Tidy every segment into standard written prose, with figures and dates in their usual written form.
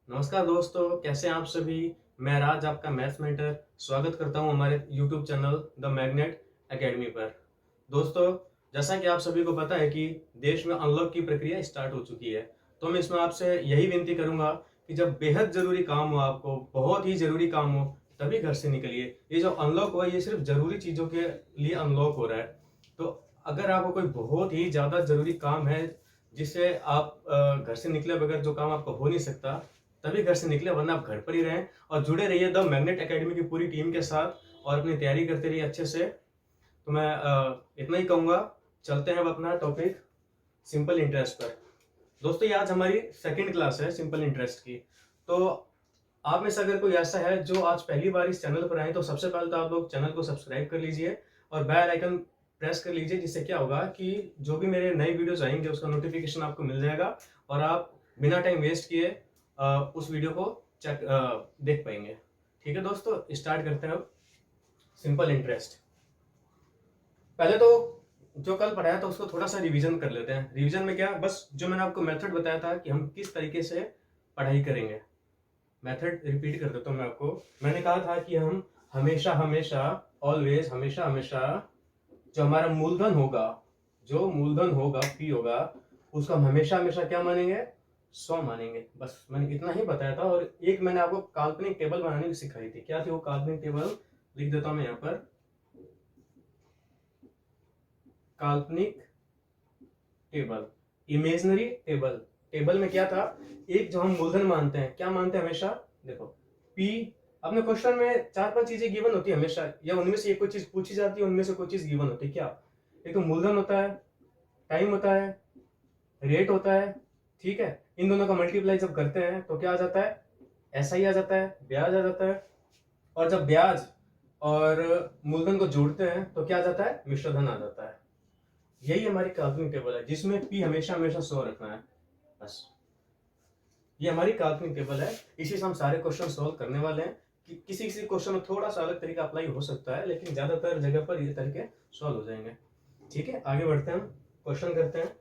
नमस्कार दोस्तों, कैसे हैं आप सभी। मैं राज, आपका मैथ्स मेंटर, स्वागत करता हूं हमारे YouTube channel the magnet academy पर। दोस्तों, जैसा कि आप सभी को पता है कि देश में अनलॉक की प्रक्रिया स्टार्ट हो चुकी है, तो मैं इसमें आपसे यही विनती करूंगा कि जब बेहद ज़रूरी काम हो, आपको बहुत ही ज़रूरी काम हो, तभी घर से निकलिए। ये जो अनलॉक हुआ, ये सिर्फ ज़रूरी चीज़ों के लिए अनलॉक हो रहा है। तो अगर आपको कोई बहुत ही ज़्यादा ज़रूरी काम है, जिससे आप घर से निकले बगैर जो काम आपको हो नहीं सकता, तभी घर से निकले, वरना आप घर पर ही रहें और जुड़े रहिए द मैग्नेट एकेडमी की पूरी टीम के साथ और अपनी तैयारी करते रहिए अच्छे से। तो मैं इतना ही कहूँगा। चलते हैं अब अपना टॉपिक सिंपल इंटरेस्ट पर। दोस्तों, ये आज हमारी सेकंड क्लास है सिंपल इंटरेस्ट की। तो आप में से अगर कोई ऐसा है जो आज पहली बार इस चैनल पर आए, तो सबसे पहले तो आप लोग चैनल को सब्सक्राइब कर लीजिए और बेल आइकन प्रेस कर लीजिए, जिससे क्या होगा कि जो भी मेरे नए वीडियोस आएंगे उसका नोटिफिकेशन आपको मिल जाएगा और आप बिना टाइम वेस्ट किए उस वीडियो को देख पाएंगे। ठीक है दोस्तों, स्टार्ट करते हैं अब सिंपल इंटरेस्ट। पहले तो जो कल पढ़ाया था उसको थोड़ा सा रिवीजन कर लेते हैं। रिवीजन में क्या, बस जो मैंने आपको मेथड बताया था कि हम किस तरीके से पढ़ाई करेंगे, मेथड रिपीट कर देता हूँ मैं आपको। मैंने कहा था कि हम हमेशा हमेशा ऑलवेज हमेशा हमेशा जो हमारा मूलधन होगा, जो मूलधन होगा पी होगा, उसको हम हमेशा हमेशा क्या मानेंगे, 100 मानेंगे। बस मैंने इतना ही बताया था। और एक मैंने आपको काल्पनिक टेबल बनानी भी सिखाई थी। क्या थी वो काल्पनिक टेबल, लिख देता हूं मैं यहाँ पर। काल्पनिक टेबल, इमेजिनरी टेबल। टेबल में क्या था, एक जो हम मूलधन मानते हैं, क्या मानते हैं हमेशा, देखो पी। अपने क्वेश्चन में 4-5 चीजें गिवन होती है हमेशा, या उनमें से एक कोई चीज पूछी जाती है, उनमें से कोई चीज गिवन होती है। क्या, एक तो मूलधन होता है, टाइम होता है, रेट होता है। ठीक है, इन दोनों का मल्टीप्लाई जब करते हैं तो क्या आ जाता है, ऐसा ही आ जाता है, ब्याज आ जाता है। और जब ब्याज और मूलधन को जोड़ते हैं तो क्या आ जाता है, मिश्रधन आ जाता है। यही हमारी काल्पनिक टेबल है, जिसमें पी हमेशा हमेशा 100 रखना है। बस ये हमारी काल्पनिक टेबल है। इसी से हम सारे क्वेश्चन सॉल्व करने वाले हैं। कि किसी किसी क्वेश्चन में थोड़ा सा अलग तरीका अप्लाई हो सकता है, लेकिन ज्यादातर जगह पर ये तरीके सॉल्व हो जाएंगे। ठीक है, आगे बढ़ते हैं, हम क्वेश्चन करते हैं।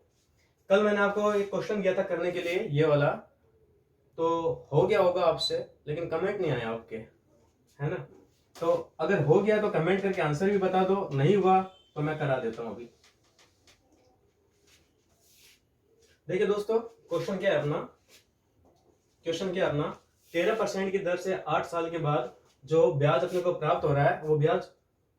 कल मैंने आपको एक क्वेश्चन दिया था करने के लिए, ये वाला, तो हो गया होगा आपसे, लेकिन कमेंट नहीं आया आपके, है ना। तो अगर हो गया तो कमेंट करके आंसर भी बता दो, नहीं हुआ तो मैं करा देता हूं अभी। देखिए दोस्तों, क्वेश्चन क्या है अपना, क्वेश्चन क्या है अपना, 13% की दर से 8 साल के बाद जो ब्याज अपने को प्राप्त हो रहा है, वो ब्याज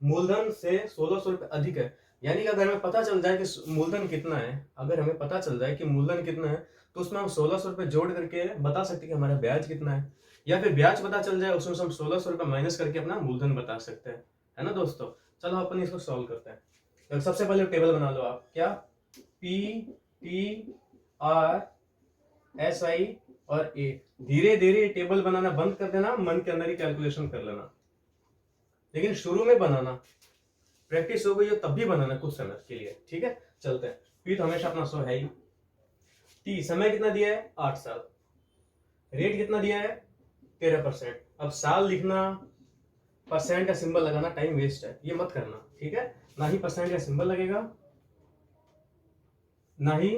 मूलधन से 1600 रुपए अधिक है। यानी कि अगर हमें पता चल जाए कि मूलधन कितना है, अगर हमें पता चल जाए कि मूलधन कितना है, तो उसमें हम 1600 रुपए जोड़ करके बता सकते हैं कि हमारा ब्याज कितना है। या फिर ब्याज पता चल जाए, उसमें से हम 1600 रुपए माइनस करके अपना मूलधन बता सकते हैं, है ना दोस्तों। चलो अपन इसको सॉल्व करते हैं। तो सबसे पहले टेबल बना लो आप, क्या, P T R S I और ए। धीरे धीरे टेबल बनाना बंद कर देना, मन के अंदर ही कैलकुलेशन कर लेना, लेकिन शुरू में बनाना, प्रैक्टिस हो गई हो तब भी बनाना कुछ समय के लिए। ठीक है, चलते हैं। पी तो हमेशा अपना 100 है ही। टी समय कितना दिया है, 8 साल। रेट कितना दिया है, 13%। अब साल लिखना, परसेंट का सिंबल लगाना टाइम वेस्ट है, ये मत करना। ठीक है, ना ही परसेंट का सिंबल लगेगा, ना ही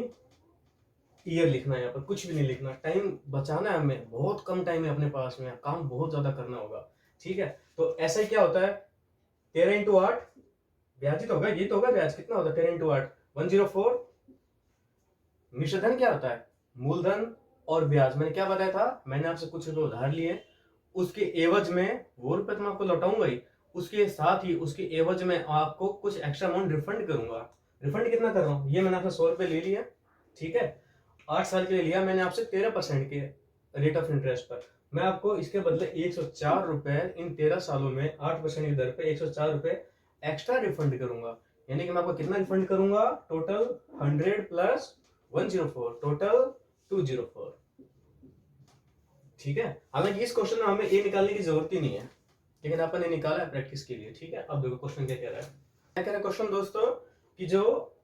ईयर लिखना है। यहाँ पर कुछ भी नहीं लिखना, टाइम बचाना है हमें, बहुत कम टाइम है अपने पास में, काम बहुत ज्यादा करना होगा। ठीक है, तो ऐसा ही क्या होता है, 13 × 8 ब्याज ही तो होगा, ये तो होगा ब्याज। कितना होता है 13 × 8, 104। मिश्रधन क्या होता है, मूलधन और ब्याज। मैंने क्या बताया था, मैंने आपसे कुछ रुपए उधार लिए, उसके एवज में वो रुपए तो मैं आपको लौटाऊंगा ही, उसके साथ ही उसके एवज में आपको कुछ एक्स्ट्रा अमाउंट रिफंड करूंगा। रिफंड कितना कर रहा हूँ, ये मैंने आपसे 100 रुपए ले लिया। ठीक है, 8 साल के लिए लिया मैंने आपसे 13% के रेट ऑफ इंटरेस्ट पर। मैं आपको इसके बदले 104 रुपए इन 13 सालों में 8% की दर पे 104 रुपए एक्स्ट्रा रिफंड करूंगा। यानी कि मैं आपको कितना रिफंड करूंगा, टोटल 100 प्लस 104, टोटल 204। ठीक है, हालांकि इस क्वेश्चन में हमें ए निकालने की जरूरत ही नहीं है, लेकिन अपन ने निकाला है प्रैक्टिस के लिए। ठीक है, अब देखो क्वेश्चन क्या कह रहा है। क्या कह रहा है क्वेश्चन दोस्तों, कि जो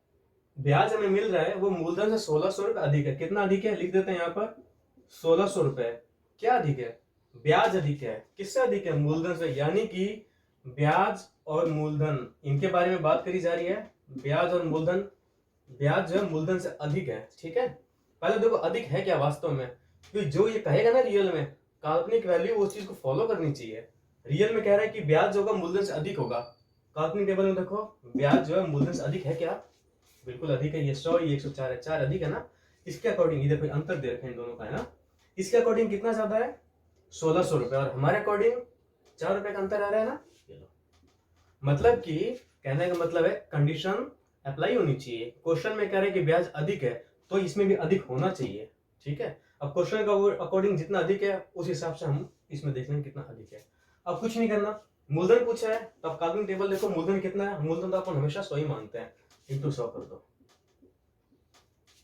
ब्याज हमें मिल रहा है वो मूलधन से 1600 रुपए अधिक है। कितना अधिक है, लिख देते हैं यहाँ पर 1600 रुपए। क्या अधिक है, ब्याज अधिक है। किससे अधिक है, मूलधन से। यानी कि ब्याज और मूलधन, इनके बारे में बात करी जा रही है। ब्याज और मूलधन, ब्याज जो है मूलधन से अधिक है। ठीक है, पहले देखो अधिक है क्या वास्तव में, क्योंकि जो ये कहेगा ना रियल में काल्पनिक वैल्यू उस चीज को फॉलो करनी चाहिए। रियल में कह रहा है कि ब्याज जो होगा मूलधन से अधिक होगा, काल्पनिक टेबल में देखो ब्याज जो है मूलधन से अधिक है क्या, बिल्कुल अधिक है। ये 100 ये 104 है, 4 अधिक है ना। इसके अकॉर्डिंग ये देखो अंतर दे रखे हैं इन दोनों का, है ना। इसके अकॉर्डिंग कितना ज्यादा है, 1600 रुपए, और हमारे अकॉर्डिंग 4 रुपए का अंतर आ रहा है ना। ये लो, मतलब कि कहने का मतलब है कंडीशन अप्लाई होनी चाहिए। क्वेश्चन में कह रहे हैं कि ब्याज अधिक है तो इसमें भी अधिक होना चाहिए, ठीक है। अब क्वेश्चन का अकॉर्डिंग जितना अधिक है उस हिसाब से हम इसमें देख लेंगे कितना अधिक है। अब कुछ नहीं करना, मूलधन पूछा है तो अब काल्पनिक टेबल देखो मूलधन कितना है, मूलधन तो अपन हमेशा 100 ही मानते हैं, इंटू 100 कर दो,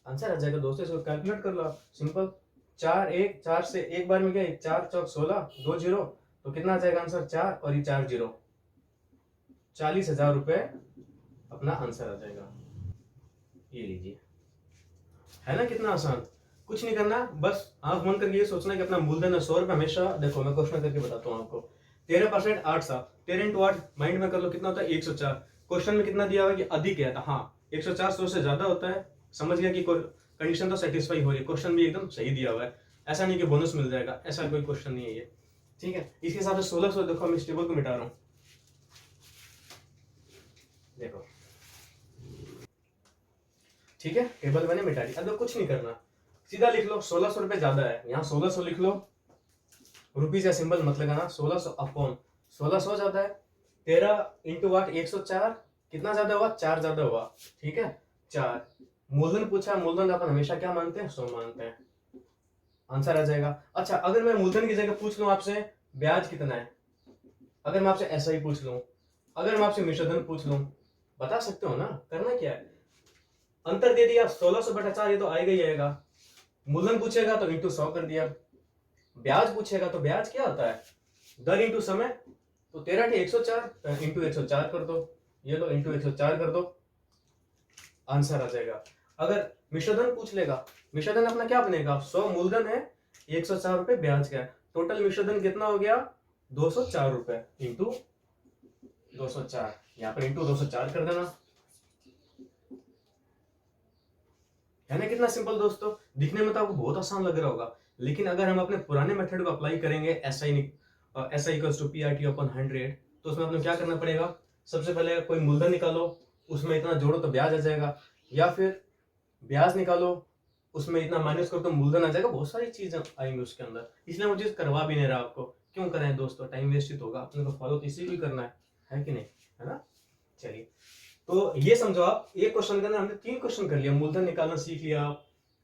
आंसर आ जाएगा दोस्तों। इसको कैलकुलेट कर लो आप, सिंपल। 4 से एक बार में क्या, 4 चौक 16, 2 जीरो, तो कितना आ जाएगा आंसर 4 और ये 4 जीरो, 40,000 रुपए अपना आंसर आ जाएगा। ये लीजिए, है ना कितना आसान। कुछ नहीं करना, बस आंख बंद करके ये सोचना कि अपना मूलधन है 100 रुपए हमेशा। देखो मैं क्वेश्चन करके बताता हूँ आपको। 13% 8 सा 13 इंटू 8 माइंड में कर लो कितना होता है 104। क्वेश्चन में कितना दिया हुआ है कि अधिक है, हाँ 104 100 से ज्यादा होता है। समझ गया कि कंडीशन तो सेटिस्फाई हो रही है, क्वेश्चन भी एकदम सही दिया हुआ है। ऐसा नहीं कि बोनस मिल जाएगा, ऐसा कोई क्वेश्चन नहीं है ये, ठीक है। इसके हिसाब से 1600 देखो मैं इस टेबल को मिटा रहा हूँ, देखो ठीक है, टेबल मैंने मिटा दी। अब कुछ नहीं करना, सीधा लिख लो 1600 रुपए ज्यादा है, यहाँ 1600 लिख लो, रुपीज का सिंबल मत लगाना। 1600 अपॉन 1600 ज्यादा है, 13 इंटू 8 104, कितना ज्यादा हुआ 4 ज्यादा हुआ, ठीक है 4। मूलधन पूछा, मूलधन अपन हमेशा क्या मानते हैं 100 मानते हैं, आंसर आ जाएगा। अच्छा अगर मैं मूलधन की जगह पूछ लूं आपसे ब्याज कितना है, अगर मैं आपसे ऐसा ही पूछ लूं, अगर मैं आपसे मिश्रधन पूछ लूं, बता सकते हो ना। करना क्या है, अंतर दे दिया 1600 बटा 4, ये तो आएगा ही आएगा। मूलधन पूछेगा तो इंटू 100 कर दिया, ब्याज पूछेगा तो ब्याज क्या होता है दर इंटू समय, तो 13 के 104 इंटू 104 कर दो, ये लो इंटू 104 कर दो, आंसर आ जाएगा। अगर मिश्रधन पूछ लेगा, मिश्रधन अपना क्या बनेगा 100 मूलधन है, 104 रुपए ब्याज का है, टोटल मिश्रधन कितना हो गया 204 रुपए इंटू 204, यहाँ पर इंटू 204 कर देना, है ना कितना सिंपल दोस्तों। दिखने में तो आपको बहुत आसान लग रहा होगा, लेकिन अगर हम अपने पुराने मेथड को अप्लाई करेंगे SI equals to PRT upon 100, तो उसमें अपने क्या करना पड़ेगा, सबसे पहले कोई मूलधन निकालो, उसमें इतना जोड़ो तो ब्याज आ जाएगा, या फिर ब्याज निकालो उसमें इतना माइनस करो तो मूलधन आ जाएगा, बहुत सारी चीजें आएंगी उसके अंदर। इसलिए मुझे करवा भी नहीं रहा आपको, क्यों करें दोस्तों, टाइम वेस्ट ही तो होगा, अपने को फॉलो तो इसी को करना है कि नहीं, है ना। चलिए तो ये समझो आप, एक क्वेश्चन के अंदर हमने 3 क्वेश्चन कर लिया, मूलधन निकालना सीख लिया,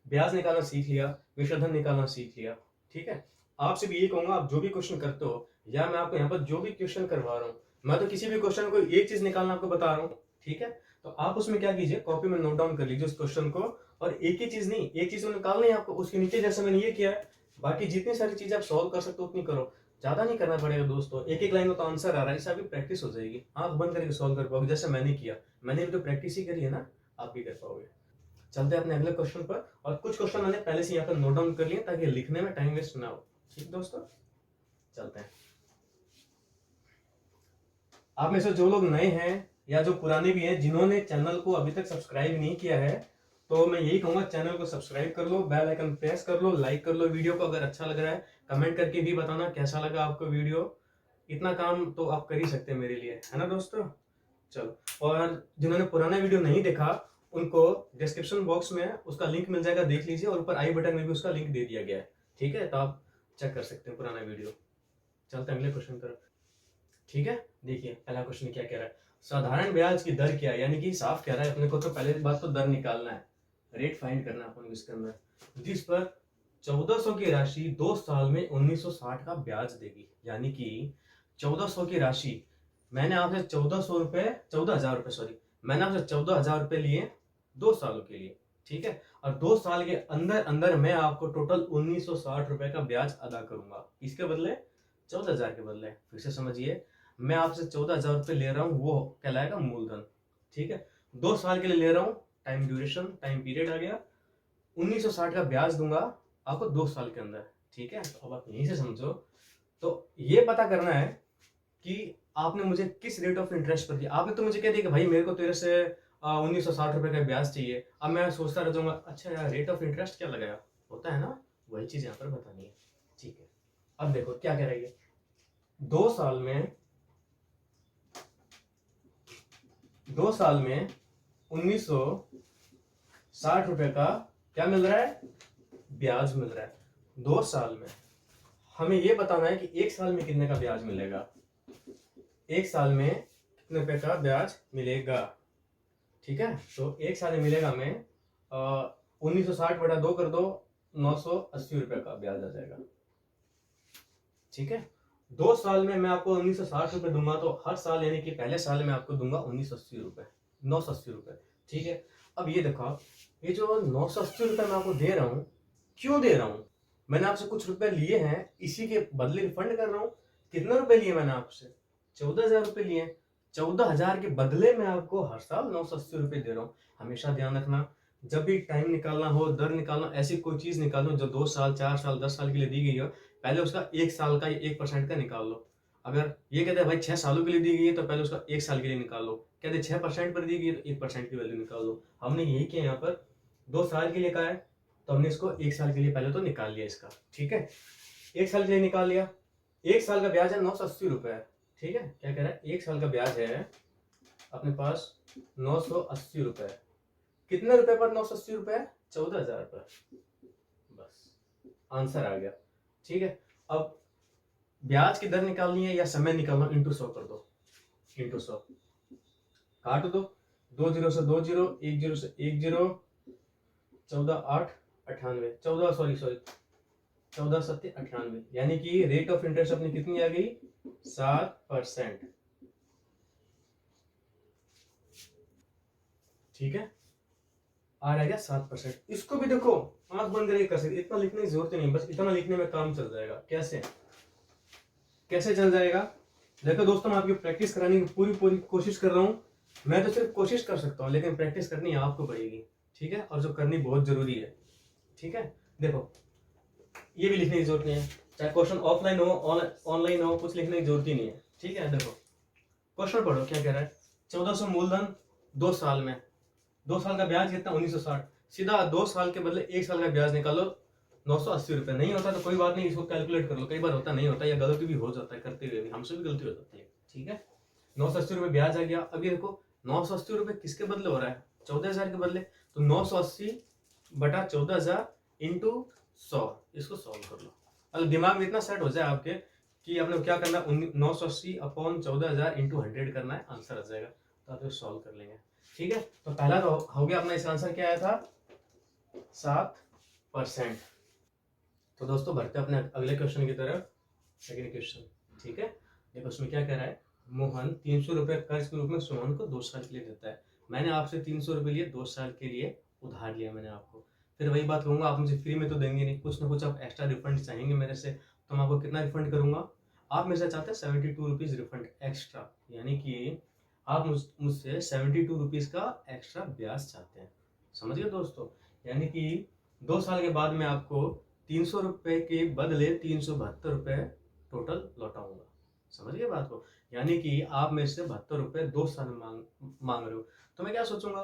ब्याज निकालना सीख लिया, मिश्रधन निकालना सीख लिया, ठीक है। आपसे भी ये कहूंगा आप जो भी क्वेश्चन करते हो, या मैं आपको यहाँ पर जो भी क्वेश्चन करवा रहा हूँ, मैं तो किसी भी क्वेश्चन को एक चीज निकालना आपको बता रहा हूँ, ठीक है। तो आप उसमें क्या कीजिए, कॉपी में नोट डाउन कर लीजिए उस क्वेश्चन को, और एक ही चीज नहीं, एक चीज निकालना है आपको, उसके नीचे जैसे मैंने ये किया है, बाकी जितनी सारी चीजें आप सॉल्व कर सकते हो उतनी करो, ज्यादा नहीं करना पड़ेगा दोस्तों। एक एक लाइन में तो आंसर आ रहा है, इससे आपकी प्रैक्टिस हो जाएगी, आंख बंद करके सॉल्व कर पाओगे, जैसे मैंने किया, मैंने भी तो प्रैक्टिस ही करी है ना, आप भी कर पाओगे। चलते हैं अपने अगले क्वेश्चन पर, और कुछ क्वेश्चन मैंने पहले से यहाँ पर नोट डाउन कर लिए ताकि लिखने में टाइम वेस्ट ना हो, ठीक दोस्तों। चलते हैं, आप में से जो लोग नए हैं या जो पुराने भी हैं जिन्होंने चैनल को अभी तक सब्सक्राइब नहीं किया है, तो मैं यही कहूंगा चैनल को सब्सक्राइब कर लो, बेल आइकन प्रेस कर लो, लाइक कर लो वीडियो को, अगर अच्छा लग रहा है कमेंट करके भी बताना कैसा लगा आपको वीडियो। इतना काम तो आप कर ही सकते हैं मेरे लिए, है ना दोस्तों। चलो, और जिन्होंने पुराना वीडियो नहीं देखा उनको डिस्क्रिप्शन बॉक्स में उसका लिंक मिल जाएगा, देख लीजिए, और ऊपर आई बटन में भी उसका लिंक दे दिया गया है, ठीक है, तो आप चेक कर सकते हैं पुराना वीडियो। चलते हैं अगले क्वेश्चन पर, ठीक है। देखिए पहला क्वेश्चन क्या कह रहा है, साधारण ब्याज की दर क्या है, यानी कि साफ कह रहा है अपने को तो पहले बात तो दर निकालना है, रेट फाइंड करना है अपन इसके अंदर, जिस पर 1400 की राशि 2 साल में 1960 का ब्याज देगी। यानी कि 1400 की राशि मैंने आपसे 1400 रुपए 14,000 रुपए सॉरी, मैंने आपसे 14,000 रुपए लिए 2 सालों के लिए, ठीक है, और 2 साल के अंदर अंदर मैं आपको टोटल 1960 रुपए का ब्याज अदा करूंगा, इसके बदले 14,000 के बदले। फिर से समझिए, मैं आपसे 14,000 रुपए ले रहा हूँ, वो कहलाएगा मूलधन, ठीक है। 2 साल के लिए ले रहा हूँ, टाइम ड्यूरेशन टाइम पीरियड आ गया, 1960 का ब्याज दूंगा आपको 2 साल के अंदर, ठीक है। तो अब आप यहीं से समझो, तो ये पता करना है कि आपने मुझे किस रेट ऑफ इंटरेस्ट पर दिया। आपने तो मुझे कह दिया कि भाई मेरे को तेरे से 1960 रुपए का ब्याज चाहिए, अब मैं सोचता रह जाऊंगा अच्छा यार रेट ऑफ इंटरेस्ट क्या लगाया, होता है ना, वही चीज यहाँ पर बतानी है। ठीक है, अब देखो क्या कह रही है, 2 साल में 1960 रुपए का क्या मिल रहा है, ब्याज मिल रहा है। 2 साल में हमें ये बताना है कि 1 साल में कितने का ब्याज मिलेगा, 1 साल में कितने रुपए का ब्याज मिलेगा। ठीक है, तो 1 साल में मिलेगा हमें 1960 बटा 2 कर दो, 980 रुपए का ब्याज आ जाएगा। ठीक है, 2 साल में मैं आपको 1960 रुपए दूंगा, तो हर साल यानी कि पहले साल में आपको दूंगा 1980 रुपए, 980 रुपए। ठीक है, अब ये देखो, ये जो 980 रुपए मैं आपको दे रहा हूँ, क्यों दे रहा हूँ, मैंने आपसे कुछ रुपए लिए हैं, इसी के बदले रिफंड कर रहा हूँ। कितने रुपए लिए मैंने आपसे, 14,000 रुपए लिए। 14,000 के बदले मैं आपको हर साल 980 रुपए दे रहा हूँ। हमेशा ध्यान रखना, जब भी टाइम निकालना हो, दर निकालना, ऐसी कोई चीज निकालो जो 2 साल 4 साल 10 साल के लिए दी गई हो, पहले उसका 1 साल का 1% का निकाल लो। अगर ये कहते हैं भाई 6 सालों के लिए दी गई है, तो पहले उसका 1 साल के लिए निकाल लो। कहते 6% पर दी गई है, तो 1% की वैल्यू निकाल लो। हमने यही किया यहाँ पर, 2 साल के लिए कहा है, तो हमने इसको 1 साल के लिए पहले तो निकाल लिया इसका। ठीक है, 1 साल के लिए निकाल लिया। 1 साल का ब्याज है 980 रुपए। ठीक है, क्या कह रहा है, 1 साल का ब्याज है अपने पास 980 रुपए। कितने रुपए पर 980 रुपए, 14,000 पर। बस आंसर आ गया। ठीक है, अब ब्याज की दर निकालनी है या समय निकालना, इंटू 100 कर दो, इंटू 100 काट दो, 2 जीरो से 2 जीरो, 1 जीरो से 1 जीरो, 14 8 98, 14 सॉरी 14 7 98, यानी कि रेट ऑफ इंटरेस्ट अपनी कितनी आ गई, 7%। ठीक है, आ रहा है 7%। इसको भी देखो आंख बंद करके कर सकते, इतना लिखने की जरूरत नहीं, बस इतना लिखने में काम चल जाएगा। कैसे कैसे चल जाएगा, देखो दोस्तों, मैं आपकी प्रैक्टिस कराने की पूरी पूरी कोशिश कर रहा हूँ। मैं तो सिर्फ कोशिश कर सकता हूँ, लेकिन प्रैक्टिस करनी आपको पड़ेगी। ठीक है, और जो करनी बहुत जरूरी है। ठीक है, देखो ये भी लिखने की जरूरत नहीं है, चाहे क्वेश्चन ऑफलाइन हो ऑनलाइन हो, कुछ लिखने की जरूरत ही नहीं है। ठीक है, देखो क्वेश्चन पढ़ो क्या कह रहा है, 1400 मूलधन 2 साल में, 2 साल का ब्याज कितना, 1960। सीधा 2 साल के बदले 1 साल का ब्याज निकालो, 980 रुपए। नहीं होता तो कोई बात नहीं, इसको कैलकुलेट कर लो, कई बार होता नहीं होता, या गलती भी हो जाता है, करते हुए भी हमसे भी गलती हो जाती है। ठीक है, 980 रुपए ब्याज आ गया। अब ये देखो 980 रुपए किसके बदले हो रहा है, 14,000 के बदले, तो 980 बटा 14,000 इंटू 100, इसको सॉल्व कर लो। अगर दिमाग में इतना सेट हो जाए आपके कि आपने क्या करना है, 980 अपॉन 14,000 इंटू 100 करना है, आंसर आ जाएगा, तो आप सॉल्व कर लेंगे। ठीक है, तो पहला तो हो गया अपना, इसका आंसर क्या आया था, 7%। तो दोस्तों बढ़ते अपने अगले क्वेश्चन की तरफ, सेकंड क्वेश्चन। ठीक है, देखो उसमें क्या कह रहा है, मोहन 300 रुपए कर्ज के रूप में सोहन को 2 साल के लिए देता है। मैंने आपसे 300 रुपए लिए, 2 साल के लिए उधार लिया मैंने आपको। फिर वही बात कहूंगा, आप मुझे फ्री में तो देंगे नहीं, कुछ ना कुछ आप एक्स्ट्रा रिफंड चाहेंगे मेरे से, तो मैं आपको कितना रिफंड करूंगा, आप मेरे से चाहते हैं 72 रुपीज रिफंड एक्स्ट्रा, यानी कि आप मुझसे 72 रुपीज का एक्स्ट्रा ब्याज चाहते हैं। समझ गए दोस्तों, यानी कि 2 साल के बाद मैं आपको 300 रुपए के बदले 372 रुपए टोटल लौटाऊंगा। समझ गए बात को, यानी कि आप मेरे से 72 रुपए 2 साल मांग रहे हो, तो मैं क्या सोचूंगा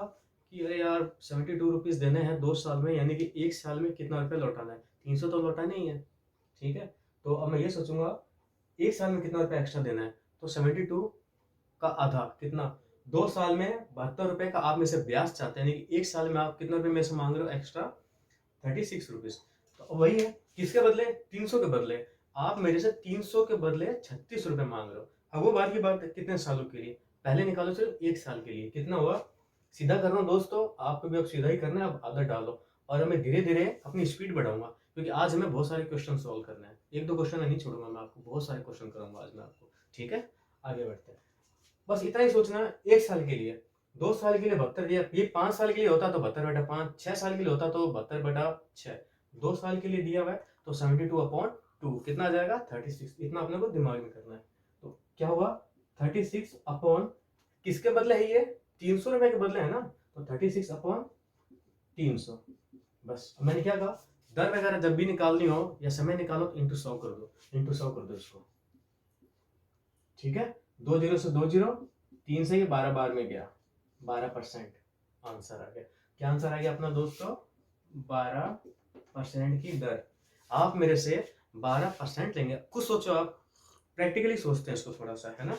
कि अरे यार 72 रुपीज देने हैं 2 साल में, यानी कि 1 साल में कितना रुपए लौटाना है, 300 तो लौटाना ही है। ठीक है, तो अब मैं ये सोचूंगा 1 साल में कितना रुपए एक्स्ट्रा देना है, तो 72 का आधा कितना, 2 साल में 72 रुपए का आप में से ब्याज चाहते हैं, यानी कि 1 साल में आप कितना रुपए मेरे से मांग रहे हो एक्स्ट्रा, 36 रुपीज। तो वही है, किसके बदले, 300 के बदले, आप मेरे से 300 के बदले 36 रुपए मांग रहे हो। अब वो बात की बात है, कितने सालों के लिए, पहले निकालो सिर्फ 1 साल के लिए, कितना हुआ, सीधा कर रहा हूँ दोस्तों, आपको भी अब सीधा ही करना है, अब आदत डालो, और मैं धीरे धीरे अपनी स्पीड बढ़ाऊंगा, क्योंकि आज हमें बहुत सारे क्वेश्चन सॉल्व करने हैं, 1-2 क्वेश्चन नहीं छोड़ूंगा मैं आपको, बहुत सारे क्वेश्चन करूंगा आज मैं आपको। ठीक है, आगे बढ़ते हैं, बस इतना ही सोचना है, 1 साल के लिए, 2 साल के लिए 72 दिया, ये 5 साल के लिए होता तो 72/5, 6 साल के लिए होता तो 72/6, 2 साल के लिए दिया हुआ है तो 72/2, कितना आ जाएगा, 36। इतना अपने को दिमाग में करना है। तो क्या हुआ, 36 अपॉन किसके बदले है, ये 300 रुपए के बदले है ना, तो 36/300। बस मैंने क्या कहा, दर वगैरह जब भी निकालनी हो या समय निकालो तो इंटू 100 कर दो, इंटू 100 कर दो इसको। ठीक है, 2 जीरो से 2 जीरो, 3 से ये 12 बार में गया, 12% आंसर आ गया। क्या आंसर आ गया अपना दोस्तों, 12% की दर। आप मेरे से 12% लेंगे। कुछ सोचो, आप प्रैक्टिकली सोचते हैं इसको थोड़ा सा, है ना,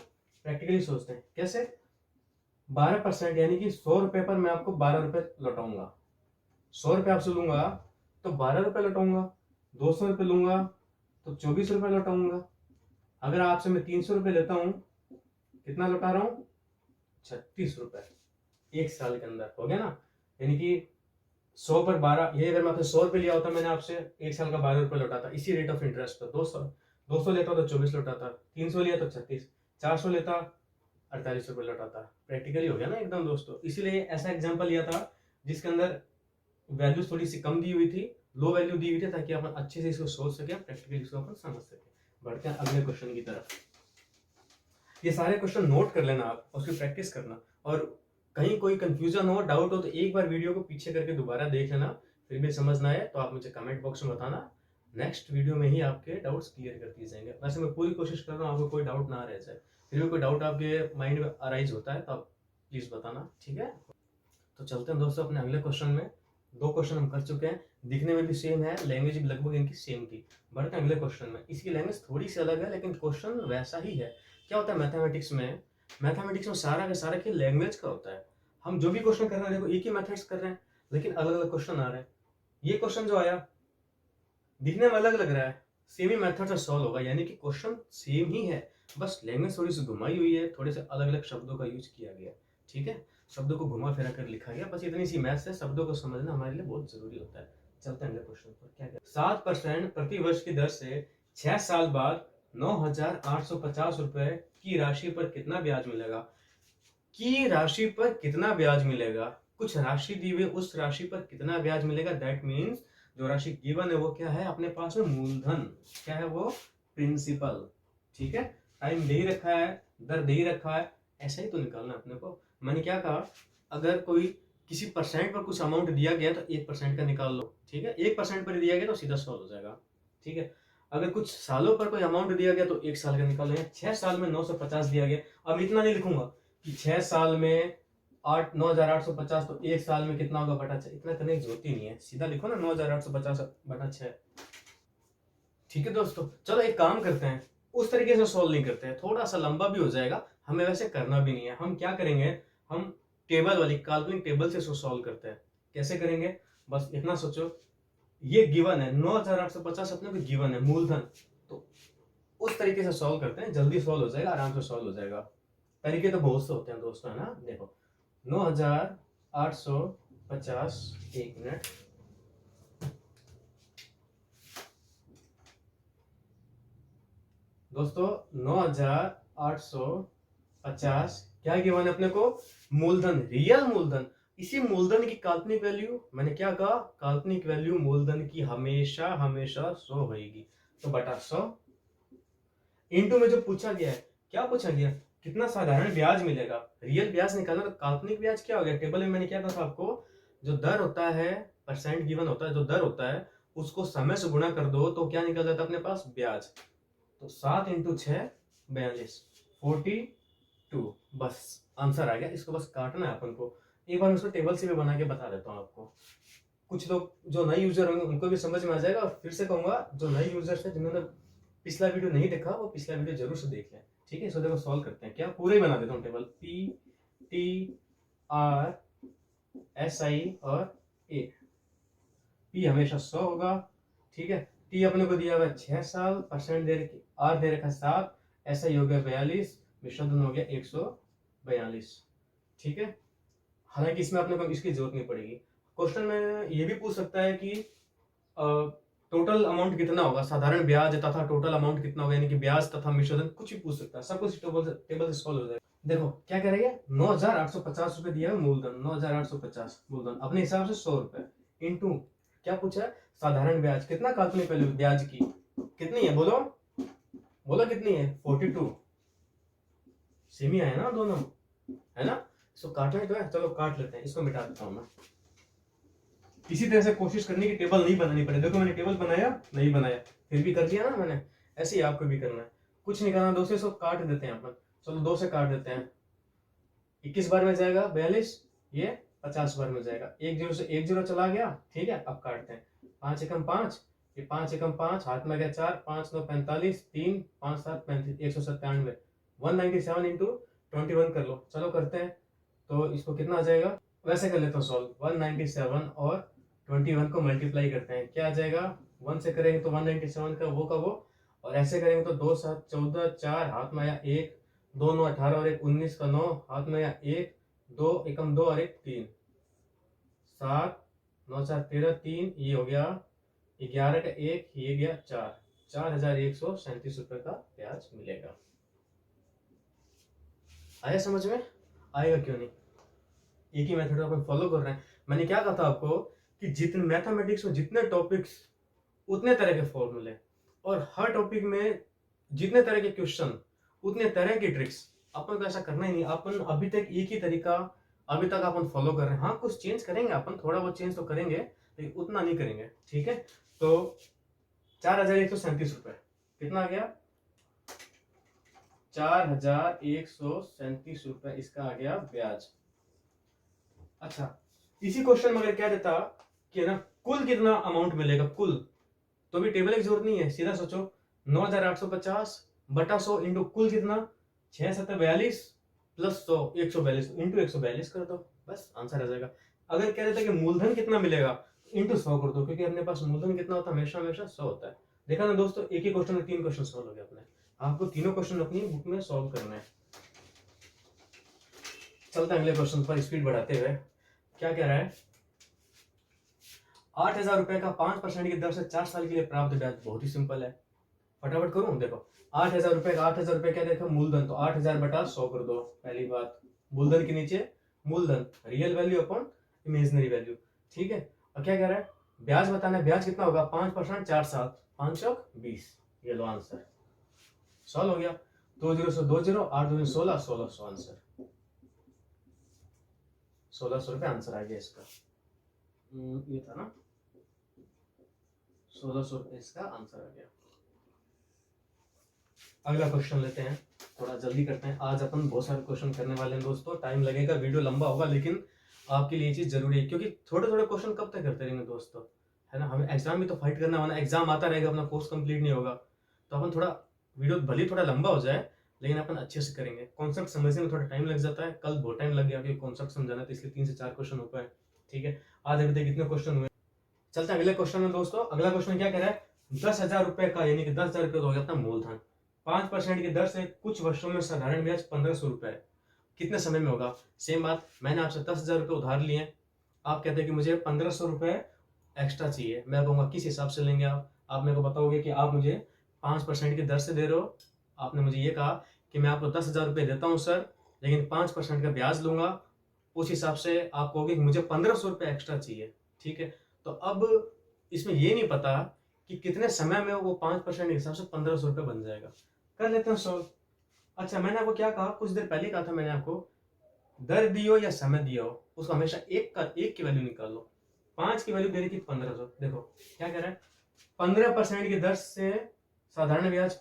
प्रैक्टिकली सोचते हैं कैसे। 12% यानी कि 100 रुपए पर मैं आपको 12 रुपए लौटाऊंगा। 100 रुपए आपसे लूंगा तो 12 रुपए लौटाऊंगा, 200 रुपए लूंगा तो 24 रुपए लौटाऊंगा। अगर आपसे मैं 300 रुपए लेता हूं, कितना लौटा रहा हूं? 36 रुपए। एक साल के अंदर हो गया ना। यानी कि 100 पर 12, ये अगर मैं आपसे 100 रुपए लिया होता, मैंने आपसे एक साल का 12 रुपए लौटाता इसी रेट ऑफ इंटरेस्ट पर। 200 लेता तो 24 लौटाता, 300 लिया तो 36, 400 लेता 48 रुपए लौटाता। प्रैक्टिकली हो गया ना एकदम दोस्तों। इसीलिए ऐसा एग्जाम्पल लिया था जिसके अंदर वैल्यू थोड़ी सी कम दी हुई थी, लो वैल्यू दी हुई थी, ताकि अपन अच्छे से इसको सोच सके, प्रैक्टिकली इसको अपन समझ सके। बढ़ते हैं अगले क्वेश्चन की तरफ। ये सारे क्वेश्चन नोट कर लेना आप, उसकी प्रैक्टिस करना, और कहीं कोई कंफ्यूजन हो, डाउट हो तो एक बार वीडियो को पीछे करके दोबारा देख लेना। फिर भी समझ ना आए तो आप मुझे कमेंट बॉक्स में बताना, नेक्स्ट वीडियो में ही आपके डाउट्स क्लियर कर दिए जाएंगे। वैसे मैं पूरी कोशिश कर रहा हूँ आपको कोई डाउट ना रह जाए। फिर भी कोई डाउट आपके माइंड में अराइज होता है तो आप प्लीज बताना, ठीक है। तो चलते हैं दोस्तों अपने अगले क्वेश्चन में। 2 क्वेश्चन हम कर चुके हैं, दिखने में भी सेम है, लैंग्वेज भी लगभग इनकी सेम थी। बढ़ते हैं अगले क्वेश्चन में। इसकी लैंग्वेज थोड़ी सी अलग है लेकिन क्वेश्चन वैसा ही है। क्या होता है मैथमेटिक्स में सारा का सारा खेल लैंग्वेज का होता है। हम जो भी क्वेश्चन कर रहे हैं, देखो एक ही मेथड्स कर रहे हैं लेकिन अलग अलग क्वेश्चन आ रहे हैं। ये क्वेश्चन जो आया दिखने में अलग लग रहा है, सेम ही मेथड से सॉल्व होगा, यानी कि क्वेश्चन सेम ही है, बस लैंग्वेज थोड़ी सी घुमाई हुई है, थोड़े से अलग अलग शब्दों का यूज किया गया, ठीक है। शब्दों को घुमा फिरा कर लिखा गया, बस इतनी सी मैथ्स है, शब्दों को समझना हमारे लिए बहुत जरूरी होता है। चलते हैं अगले क्वेश्चन पर। क्या 7% प्रति वर्ष की दर से 6 साल बाद 9,850 रुपए की राशि पर कितना ब्याज मिलेगा? की राशि पर कितना ब्याज मिलेगा? कुछ राशि दी हुई, उस राशि पर कितना ब्याज मिलेगा, दैट मीन्स जो राशि गिवन है वो क्या है अपने पास में? मूलधन। क्या है वो? प्रिंसिपल, ठीक है। टाइम दे ही रखा है, दर दे ही रखा है, ऐसा ही तो निकालना है अपने को। मैंने क्या कहा, अगर कोई किसी परसेंट पर कुछ अमाउंट दिया गया तो 1% का निकाल लो, ठीक है। 1% पर दिया गया तो सीधा सॉल्व हो जाएगा, ठीक है। अगर कुछ सालों पर कोई अमाउंट दिया गया तो 1 साल का निकाल लेंगे। 6 साल में 950 दिया गया, अब इतना नहीं लिखूंगा कि 6 साल में 9,850 तो 1 साल में कितना होगा बटा 6, इतना करने की जरूरत ही नहीं है, सीधा लिखो ना 9,850 बटा 6, ठीक है दोस्तों। चलो एक काम करते हैं, उस तरीके से सॉल्व नहीं करते हैं, थोड़ा सा लंबा भी हो जाएगा, हमें वैसे करना भी नहीं है। हम क्या करेंगे, हम टेबल वाली काल्पनिक टेबल से सॉल्व करते हैं। कैसे करेंगे, बस इतना सोचो, ये गिवन है 9,850 अपने को गिवन है मूलधन, तो उस तरीके से सॉल्व करते हैं, जल्दी सॉल्व हो जाएगा, आराम से सॉल्व हो जाएगा। तरीके तो बहुत से होते हैं दोस्तों, है ना। देखो 9,850, एक मिनट, दोस्तों 9,850 क्या गिवन है अपने को? मूलधन, रियल मूलधन। इसी मूलधन की काल्पनिक वैल्यू, मैंने क्या कहा, काल्पनिक वैल्यू मूलधन की हमेशा हमेशा 100 होगी, तो बटा 100 इंटू में जो पूछा गया है, क्या पूछा गया, कितना साधारण ब्याज मिलेगा। रियल ब्याज निकालना, तो काल्पनिक ब्याज क्या हो गया, टेबल में मैंने क्या कहा था आपको, जो दर होता है, परसेंट गिवन होता है, जो दर होता है उसको समय से गुणा कर दो तो क्या निकल जाता है अपने पास? ब्याज। तो 7 इंटू 6 42, 42, बस आंसर आ गया। इसको बस काटना है अपन को। एक बार उसको टेबल से भी बना के बता देता हूँ आपको, कुछ लोग जो नए यूजर होंगे उनको भी समझ में आ जाएगा। और फिर से कहूंगा, जो नए यूजर्स है जिन्होंने पिछला वीडियो नहीं देखा, वो पिछला वीडियो जरूर से देख लें, ठीक है। इसको देखो सॉल्व करते हैं, क्या पूरे ही बना देता हूँ table, P T R S I और ए। पी हमेशा 100 होगा, ठीक है। टी अपने को दिया हुआ 6 साल, परसेंट दे रखी, आर दे रखा 7, ऐसा ही हो गया 42, विशोधन हो गया 142, ठीक है। हालांकि इसमें अपने को इसकी जरूरत नहीं पड़ेगी। क्वेश्चन में ये भी पूछ सकता है कि टोटल अमाउंट कितना होगा, साधारण ब्याज तथा टोटल अमाउंट कितना होगा, यानी कि ब्याज तथा मिश्रण, कुछ भी पूछ सकता है, सब कुछ टेबल से सॉल्व हो जाएगा। देखो क्या करेंगे, 9,850 रुपए दिया है मूलधन, 9,850 मूलधन, अपने हिसाब से 100 रुपए इंटू क्या पूछा है, साधारण ब्याज, कितना काल्पनिक वैल्यू ब्याज की कितनी है, बोलो बोलो कितनी है, 42। सेम ही आया ना दोनों, है ना। इसको काटना तो है, चलो काट लेते हैं, इसको मिटा देता हूं मैं। इसी तरह से कोशिश करनी कि टेबल नहीं बनानी पड़े। देखो मैंने टेबल बनाया नहीं बनाया, फिर भी कर दिया ना मैंने, ऐसे ही आपको भी करना है। कुछ नहीं करना दोस्तों, इसको काट देते हैं अपन, चलो 2 से काट देते हैं। 21 बार में जाएगा 42, ये 50 बार में जाएगा, 1 0 से 1 0 चला गया, ठीक है। अब काटते हैं, 5 एकम 5, ये 5 एकम 5, हाथ में गया 4, 5 9 45, 3 5 7 35, 197। 197 इंटू 21 कर लो। चलो करते हैं, तो इसको कितना आ जाएगा, वैसे कर लेता हूँ सॉल्व। 197 और 21 को मल्टीप्लाई करते हैं, क्या आ जाएगा, 1 से करेंगे तो 197 का वो, और ऐसे करेंगे तो 2 7 14, 4 हाथ में आया 1, 2 9 18 और 1 19 का 9, हाथ में आया 1, 2 एकम 2 और 1 3, 7 9 4 13, 3 ये हो गया 11 का 1, ये गया 4, 4137 रुपए का ब्याज मिलेगा। आया समझ में? आएगा क्यों नहीं, एक ही मेथड अपन फॉलो कर रहे हैं। मैंने क्या कहा था आपको कि जितने मैथमेटिक्स में जितने टॉपिक्स उतने तरह के फॉर्मूले, और हर टॉपिक में जितने तरह के क्वेश्चन उतने तरह की ट्रिक्स। अपन को ऐसा करना ही नहीं, अपन अभी तक एक ही तरीका अभी तक अपन फॉलो कर रहे हैं। हाँ कुछ चेंज करेंगे अपन, थोड़ा बहुत चेंज तो करेंगे लेकिन उतना नहीं करेंगे, ठीक है। तो 4137 रुपए कितना आ गया, 4137 रुपए इसका आ गया ब्याज। अच्छा, इसी क्वेश्चन में अगर क्या देता कि ना कुल कितना अमाउंट मिलेगा, कुल, तो भी टेबल की जरूरत नहीं है, सीधा सोचो 9850 बटा 100 इंटू कुल कितना 6 7 42 प्लस 100 142 इंटू 142 कर दो, बस आंसर आ जाएगा। अगर कह देता कि मूलधन कितना मिलेगा इंटू 100 कर दो, क्योंकि अपने पास मूलधन कितना होता है, हमेशा हमेशा 100 होता है। देखा ना दोस्तों, एक ही क्वेश्चन में 3 क्वेश्चन सॉल्व हो गया अपने। आपको तीनों क्वेश्चन अपनी बुक में सॉल्व करना है। चलते हैं अगले क्वेश्चन पर स्पीड बढ़ाते हुए। क्या कह रहा है, 8000 रुपए का 5% की दर से 4 साल के लिए प्राप्त ब्याज। बहुत ही सिंपल है, फटाफट करूं। देखो 8000 रुपए का 8000 रुपए क्या देखो मूलधन, तो 8000 बटा 100 कर दो। पहली बात, मूलधन के नीचे मूलधन, real value upon imaginary value, ठीक है। और क्या कह रहा है, ब्याज बताना है, ब्याज कितना होगा 5% 4 साल, 5 चौक 20, ये लो आंसर सॉल्व हो गया। 2 0 से 2 0, 8 2 16, 1600 आंसर, 1600 रुपए आंसर आ गया इसका। ये था ना 1600 रुपए इसका आंसर आ गया। अगला क्वेश्चन लेते हैं, थोड़ा जल्दी करते हैं। आज अपन बहुत सारे क्वेश्चन करने वाले हैं दोस्तों, टाइम लगेगा, वीडियो लंबा होगा, लेकिन आपके लिए ये चीज जरूरी है, क्योंकि थोड़े थोड़े क्वेश्चन कब तक करते रहेंगे दोस्तों, है ना। हमें एग्जाम भी तो फाइट करना होना, एग्जाम आता रहेगा, अपना कोर्स कंप्लीट नहीं होगा, तो अपन थोड़ा वीडियो भले थोड़ा लंबा हो जाए लेकिन अपन अच्छे से करेंगे। कॉन्सेप्ट समझने में थोड़ा टाइम लग जाता है, कल बहुत टाइम लग गया क्योंकि कॉन्सेप्ट समझाना, तो इसलिए 3 से 4 क्वेश्चन हो पाए, ठीक है। आज अभी तक इतने क्वेश्चन हुए। चलते हैं अगले क्वेश्चन में दोस्तों। अगला क्वेश्चन क्या कह रहा है, 10,000 रुपए का, यानी कि 10,000 रुपए हो गया अपना मूलधन, 5% की दर से कुछ वर्षों में साधारण ब्याज 1500 रुपए, कितने समय में होगा। सेम बात, मैंने आपसे 10,000 रुपए उधार लिए, आप कहते हैं कि मुझे 1500 रुपए एक्स्ट्रा चाहिए। मैं कहूँगा किस हिसाब से लेंगे आप मेरे को बताओगे कि आप मुझे 5% की दर से दे रहे हो। आपने मुझे ये कहा कि मैं आपको 10,000 रुपये देता हूँ सर, लेकिन 5% का ब्याज लूंगा, उस हिसाब से आप कहोगे कि मुझे 1500 रुपये एक्स्ट्रा चाहिए, ठीक है। तो अब इसमें ये नहीं पता कि कितने समय में वो 5% के हिसाब से 1500 रुपये बन जाएगा। कर लेते हैं सॉल्व। अच्छा, मैंने आपको क्या कहा, कुछ देर पहले कहा था मैंने आपको, दर दियो या समय दिया हो, उसको हमेशा एक की वैल्यू निकालो। 5 की वैल्यू दे रही थी 1500, देखो क्या कह रहा है, 15% की दर से साधारण ब्याज,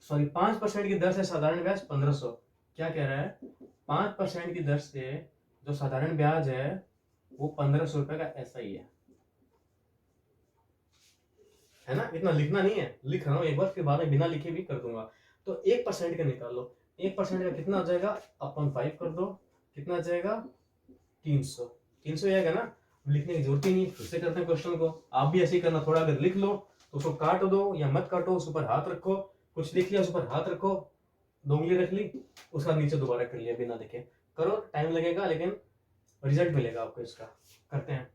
सॉरी 5% की दर से साधारण ब्याज 1500। क्या कह रहा है, 5% की दर से जो साधारण ब्याज है वो 1500 रुपए का, ऐसा ही है ना। इतना लिखना नहीं है, लिख रहा हूं एक बार, फिर बाद में बिना लिखे भी कर दूंगा। तो 1% का निकाल लो, 1% का कितना हो जाएगा, अपन 5 कर दो, कितना आ जाएगा 300, 300 आएगा ना। लिखने की जरूरत ही नहीं, फिर से करते हैं क्वेश्चन को। आप भी ऐसे ही करना, थोड़ा अगर लिख लो तो उसको काट दो या मत काटो, उस ऊपर हाथ रखो, कुछ लिख लिया उस ऊपर हाथ रखो, 2 उंगली रख ली, उसका नीचे दोबारा कर लिया बिना लिखे। करो, टाइम लगेगा लेकिन रिजल्ट मिलेगा आपको इसका। करते हैं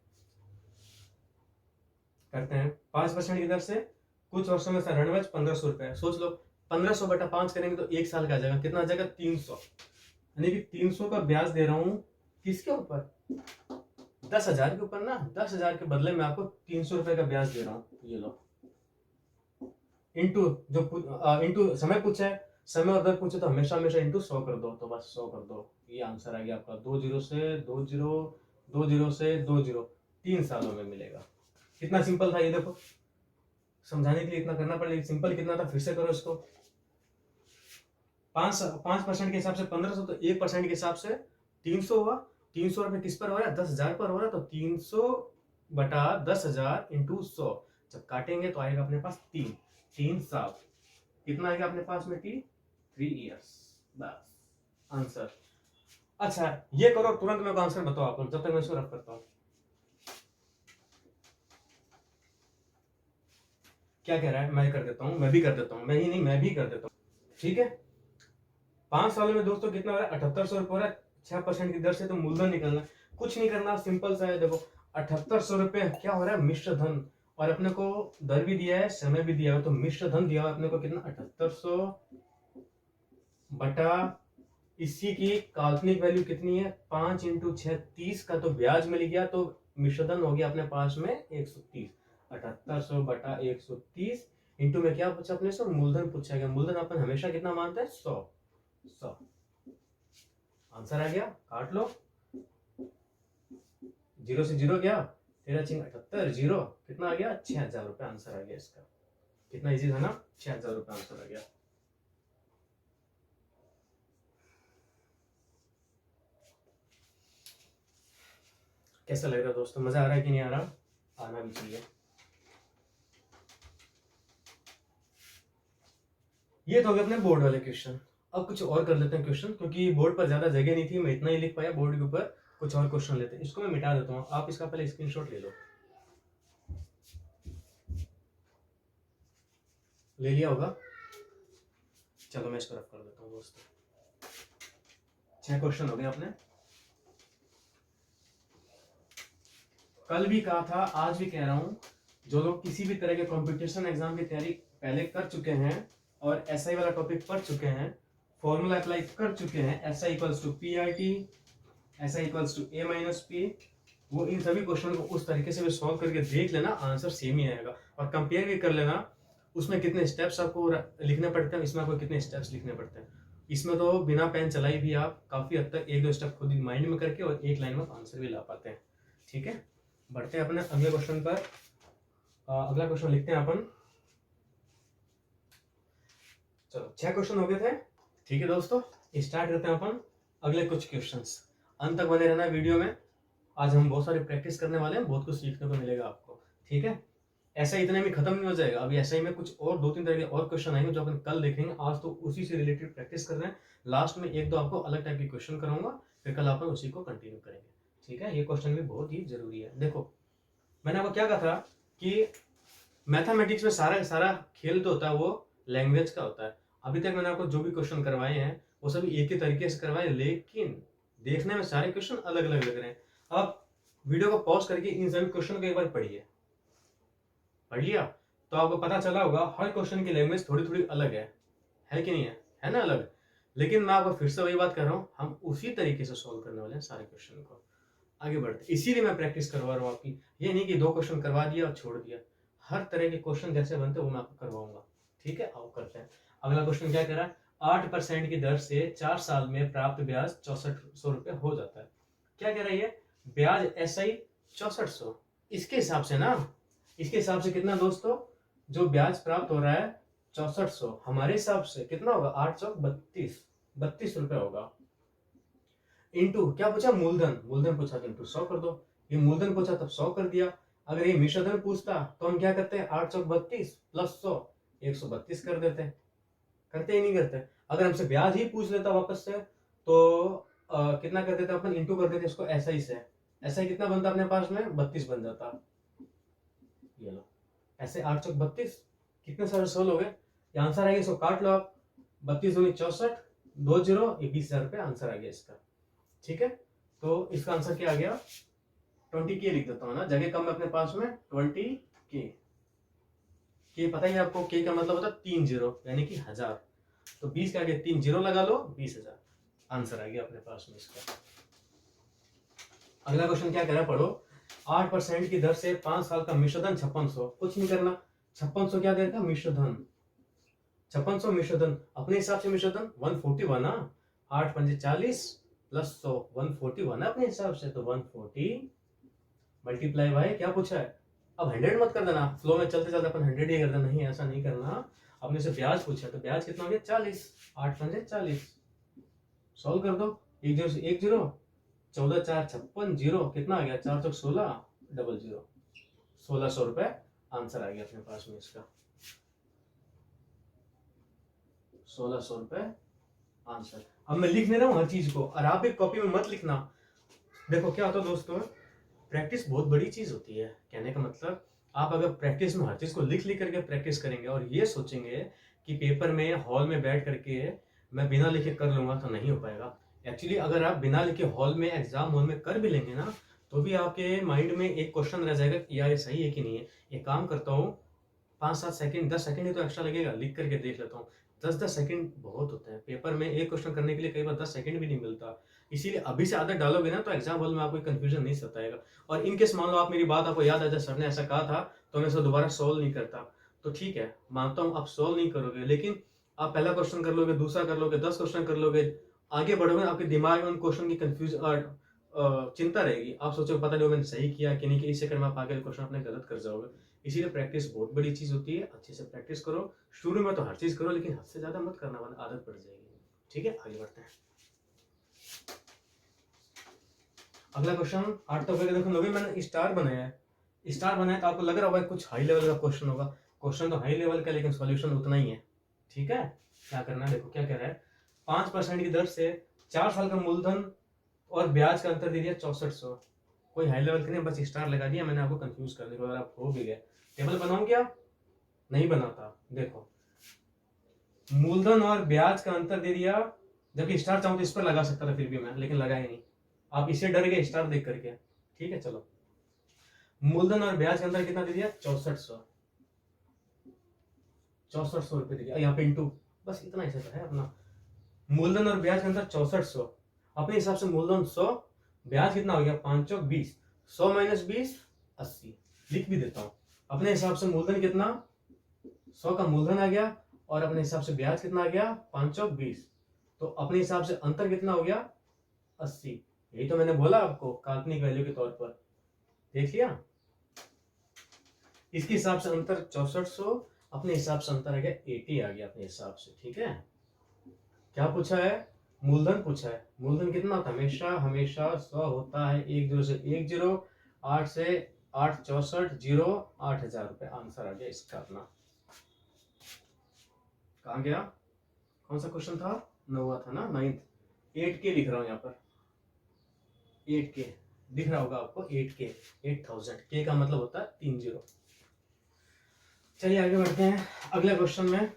5% की दर से कुछ वर्षों में ऋण ब्याज 1500 रुपए। सोच लो 1500 बटा 5 करेंगे तो 1 साल का आ जाएगा, कितना आ जाएगा 300, यानी कि 300 का ब्याज दे रहा हूं किसके ऊपर, 10,000 के ऊपर ना। 10,000 के बदले में आपको 300 रुपए का ब्याज दे रहा हूं, ये लो। इंटू जो इंटू समय पूछा है, समय और दर पूछे तो हमेशा हमेशा इंटू 100 कर दो, तो बस 100 कर दो, ये आंसर आ गया आपका। 2 0 से 2 0, 2 0 से 2 0, 3 सालों में मिलेगा। कितना सिंपल था ये, देखो समझाने के लिए इतना करना पड़ेगा, सिंपल कितना था, फिर से करो इसको। 5% के हिसाब से 1500, तो 1% के हिसाब से 300 हुआ। 300 रुपए किस पर हो रहा है, 10,000 पर हो रहा है, तो 300 बटा 10,000 इंटू 100, जब काटेंगे तो आएगा अपने पास 3, 3 7, कितना आएगा अपने पास में टी, 3 ईयर्स। बस आंसर। अच्छा ये करो, तुरंत मेरे को आंसर बताओ आप लोग, जब तक मैं इसको रफ करता हूँ। क्या कह रहा है, मैं कर देता हूँ, मैं भी कर देता हूँ, मैं ही नहीं मैं भी कर देता हूँ, ठीक है। 5 सालों में दोस्तों कितना हो रहा है, 7800 रुपये हो रहा है 6% की दर से। तो मूलधन निकलना, कुछ नहीं करना, सिंपल सा है। देखो 7800 रुपये क्या हो रहा है, मिश्र धन, और अपने को दर भी दिया है, समय भी दिया है, तो मिश्र धन दिया है अपने को कितना, 7800 बटा इसी की काल्पनिक वैल्यू कितनी है, 5 × 6 30 का तो ब्याज मिल गया, तो मिश्रधन हो गया अपने पास में 130। 7800 बटा 130 इंटू में क्या पूछा अपने से, मूलधन पूछा गया। मूलधन अपन हमेशा कितना मानते हैं, 100। आंसर आ गया, काट लो, 0 से 0 गया, 13 × 78 0, कितना आ गया, 6000 रुपये आंसर आ गया इसका। कितना इजी था ना, 6000 रुपये आंसर आ गया। कैसा लग रहा है दोस्तों, मजा आ रहा है कि नहीं आ रहा, आना भी चाहिए। ये तो हो गए अपने बोर्ड वाले क्वेश्चन। अब कुछ और कर लेते हैं क्वेश्चन, क्योंकि बोर्ड पर ज्यादा जगह नहीं थी, मैं इतना ही लिख पाया बोर्ड के ऊपर। कुछ और क्वेश्चन लेते हैं, इसको मैं मिटा देता हूँ, आप इसका पहले स्क्रीनशॉट ले लो। ले लिया होगा, चलो मैं इसको रफ कर देता हूँ दोस्तों। 6 क्वेश्चन हो गए अपने। कल भी कहा था, आज भी कह रहा हूँ, जो लोग किसी भी तरह के कंपटीशन एग्जाम की तैयारी पहले कर चुके हैं और एसआई वाला टॉपिक पढ़ चुके हैं, फॉर्मूला अप्लाई कर चुके हैं, SI = PRT, SI = A-P, वो इन सभी क्वेश्चन को उस तरीके से भी सॉल्व करके देख लेना, आंसर सेम ही आएगा। और कंपेयर भी कर लेना, उसमें कितने स्टेप्स आपको लिखने पड़ते हैं, इसमें आपको कितने स्टेप्स लिखने पड़ते हैं। इसमें तो बिना पेन चलाई भी आप काफी हद तक 1-2 स्टेप खुद ही माइंड में करके और एक लाइन में आंसर भी ला पाते हैं, ठीक है। बढ़ते हैं अपने अगले क्वेश्चन पर। अगला क्वेश्चन लिखते हैं अपन। चलो 6 क्वेश्चन हो गए थे, ठीक है दोस्तों। स्टार्ट करते हैं अपन अगले कुछ क्वेश्चंस। अंत तक बने रहना वीडियो में, आज हम बहुत सारी प्रैक्टिस करने वाले हैं, बहुत कुछ सीखने को मिलेगा आपको, ठीक है। ऐसा इतने में खत्म नहीं हो जाएगा, अभी ऐसा ही में कुछ और 2-3 तरह के और क्वेश्चन आएंगे जो अपन कल देखेंगे। आज तो उसी से रिलेटेड प्रैक्टिस कर रहे हैं, लास्ट में 1-2 आपको अलग टाइप के क्वेश्चन कराऊंगा, फिर कल अपन उसी को कंटिन्यू करेंगे, ठीक है। ये क्वेश्चन भी बहुत ही जरूरी है। देखो मैंने आपको क्या कहा था कि मैथमेटिक्स में सारा खेल तो होता है वो लैंग्वेज का होता है। अभी तक मैंने आपको जो भी क्वेश्चन करवाए हैं वो सभी एक ही तरीके से करवाए, लेकिन देखने में सारे क्वेश्चन अलग अलग लग रहे हैं। अब वीडियो को पॉज करके इन सभी क्वेश्चन को एक बार पढ़िए, पढ़ लिया तो आपको पता चला होगा हर क्वेश्चन की लैंग्वेज थोड़ी थोड़ी अलग है कि नहीं है ना अलग। लेकिन मैं आपको फिर से वही बात कर रहा हूँ, हम उसी तरीके से सॉल्व करने वाले हैं सारे क्वेश्चन को। आगे बढ़ते, इसीलिए मैं प्रैक्टिस करवा रहा हूँ आपकी, ये नहीं कि 2 क्वेश्चन करवा दिया और छोड़ दिया। हर तरह के क्वेश्चन जैसे बनते वो मैं आपको करवाऊंगा, ठीक है। आओ करते हैं। अगला क्वेश्चन क्या कह रहा है, 8% की दर से 4 साल में प्राप्त ब्याज 6400 रुपये हो जाता है। क्या कह रही है, ब्याज SI 6400, इसके हिसाब से ना, इसके हिसाब से कितना दोस्तों, जो ब्याज प्राप्त हो रहा है 6400, हमारे हिसाब से कितना होगा, 8 चौक 32 रुपए होगा। इंटू क्या पूछा, मूलधन पूछा तो इंटू 100 कर दो। ये मूलधन पूछा तब 100 कर दिया। अगर ये मिश्रधन पूछता तो हम क्या करते हैं, 8 चौक 32 प्लस 100 132 कर देते, करते ही नहीं करते। अगर हमसे ब्याज ही पूछ लेता वापस से तो कितना कर देते अपन, इंटू कर देते इसको SI से। SI कितना बनता अपने पास में, 32 बन जाता। ये लो ऐसे 8 चौक 32, कितने सारे 16 हो गए, ये आंसर आएगा, इसको काट लो आप, 32 दूनी 64, 2 0, ये 20,000 रुपये आंसर आ गया इसका, ठीक है। तो इसका आंसर क्या आ गया, 20K लिख देता हूँ ना, जगह कम है अपने पास में, 20K। पता ही आपको K का मतलब होता है 3 0 यानी कि 1000, तो 20 के आगे 3 0 लगा लो, 20,000 आंसर आ गया अपने पास में इसका। अगला क्वेश्चन क्या कह रहा है, पढ़ो। 8% की दर से 5 साल का मिश्रधन 5600, कुछ नहीं करना, 5600 क्या देगा, मिश्रधन 5600 मिश्रधन, अपने हिसाब से मिश्रधन 141 ना, 8 पंजे 40 प्लस 100 141 है अपने हिसाब से, तो 140 मल्टीप्लाई बाय क्या पूछा है, अब 100 मत कर देना, फ्लो में चलते चलते अपन 100 ही कर देना, नहीं ऐसा नहीं करना। अपने से ब्याज पूछा तो ब्याज कितना हो गया, 40, 8 पंजे 40, सॉल्व कर दो, 1 0 से 1 0, 14 4 56 0, कितना आ गया, 4 चौक 16 00, 1600 रुपए आंसर आ गया अपने पास में इसका 1600 रुपए आंसर। अब मैं लिख नहीं रहा हूँ हर चीज को, और आप एक कॉपी में मत लिखना। देखो क्या होता है दोस्तों, प्रैक्टिस बहुत बड़ी चीज होती है। कहने का मतलब, आप अगर प्रैक्टिस में हर चीज को लिख लिख करके प्रैक्टिस करेंगे और ये सोचेंगे कि पेपर में हॉल में बैठ करके मैं बिना लिखे कर लूंगा, तो नहीं हो पाएगा। एक्चुअली अगर आप बिना लिखे हॉल में एग्जाम हॉल में कर भी लेंगे ना, तो भी आपके माइंड में एक क्वेश्चन रह जाएगा कि यार ये सही है कि नहीं है। एक काम करता हूँ, 5-7 सेकंड 10 सेकंड ही तो एक्स्ट्रा लगेगा, लिख करके देख लेता हूँ। 10-10 सेकंड बहुत होते हैं पेपर में, एक क्वेश्चन करने के लिए कई बार 10 सेकंड भी नहीं मिलता। इसीलिए अभी से आदत डालोगे ना, तो एग्जाम हॉल में आपको कंफ्यूजन नहीं सताएगा। और इनकेस मान लो आप मेरी बात आपको याद आ जाए, सर ने ऐसा कहा था, तो मैं इसे दोबारा सोल्व नहीं करता, तो ठीक है, मानता हूँ आप सोल्व नहीं करोगे, लेकिन आप पहला क्वेश्चन कर लोगे, दूसरा कर लोगे, 10 क्वेश्चन कर लोगे, आगे बढ़ोगे, आपके दिमाग में उन क्वेश्चन की चिंता रहेगी। आप सोचोगे पता नहीं मैंने सही किया कि नहीं, कि इस चक्कर में आप आगे क्वेश्चन अपने गलत कर जाओगे। इसीलिए प्रैक्टिस बहुत बड़ी चीज होती है, अच्छे से प्रैक्टिस करो। शुरू में तो हर चीज करो, लेकिन हद से ज्यादा मत करना, वरना आदत पड़ जाएगी। ठीक है, आगे बढ़ते हैं। अगला क्वेश्चन 8 पे देखो, नवी मैंने स्टार बनाया है। स्टार बनाया तो आपको लग रहा होगा कुछ हाई लेवल का क्वेश्चन होगा। क्वेश्चन तो हाई लेवल का, लेकिन सॉल्यूशन उतना ही है। ठीक है, क्या करना है, देखो क्या कह रहा है। 5% की दर से 4 साल का मूलधन और ब्याज का अंतर दे दिया 6400। कोई हाई लेवल का नहीं, बस स्टार लगा दिया मैंने आपको कंफ्यूज करने को। अगर आप हो भी गए, टेबल बनाऊं क्या, नहीं बनाता। देखो, मूलधन और ब्याज का अंतर दे दिया, जबकि स्टार चाहूं तो इस पर लगा सकता था फिर भी मैं, लेकिन लगाया नहीं। आप इसे डर गए स्टार देख करके। ठीक है, चलो, मूलधन और ब्याज के अंदर कितना दे दिया, 6400। 6400 रुपए दे दिया, यहाँ पे इंटू, बस इतना ही है अपना। मूलधन और ब्याज के अंदर 6400, अपने हिसाब से मूलधन 100, ब्याज कितना हो गया 5 चौक 20, 100 माइनस 20 80। लिख भी देता हूं, अपने हिसाब से मूलधन कितना, 100 का मूलधन आ गया, और अपने हिसाब से ब्याज कितना आ गया 5 चौक 20, तो अपने हिसाब से अंतर कितना हो गया 80। यही तो मैंने बोला आपको, काल्पनिक वैल्यू के तौर पर। देख लिया, इसके हिसाब से अंतर 6400, अपने हिसाब से अंतर आ गया 80 आ गया अपने हिसाब से। ठीक है, क्या पूछा है, मूलधन पूछा है। मूलधन कितना होता है, हमेशा हमेशा 100 होता है, 10 से 10, 8 से 8 64 0 8000 रुपए आंसर आ गया इसका अपना। कहाँ गया, कौन सा क्वेश्चन था, 9वां था ना, 9th। 8K लिख रहा हूं यहाँ पर, 8K दिख रहा होगा आपको, 8K 8000, के का मतलब होता है 3 0। चलिए आगे बढ़ते हैं। अगले क्वेश्चन में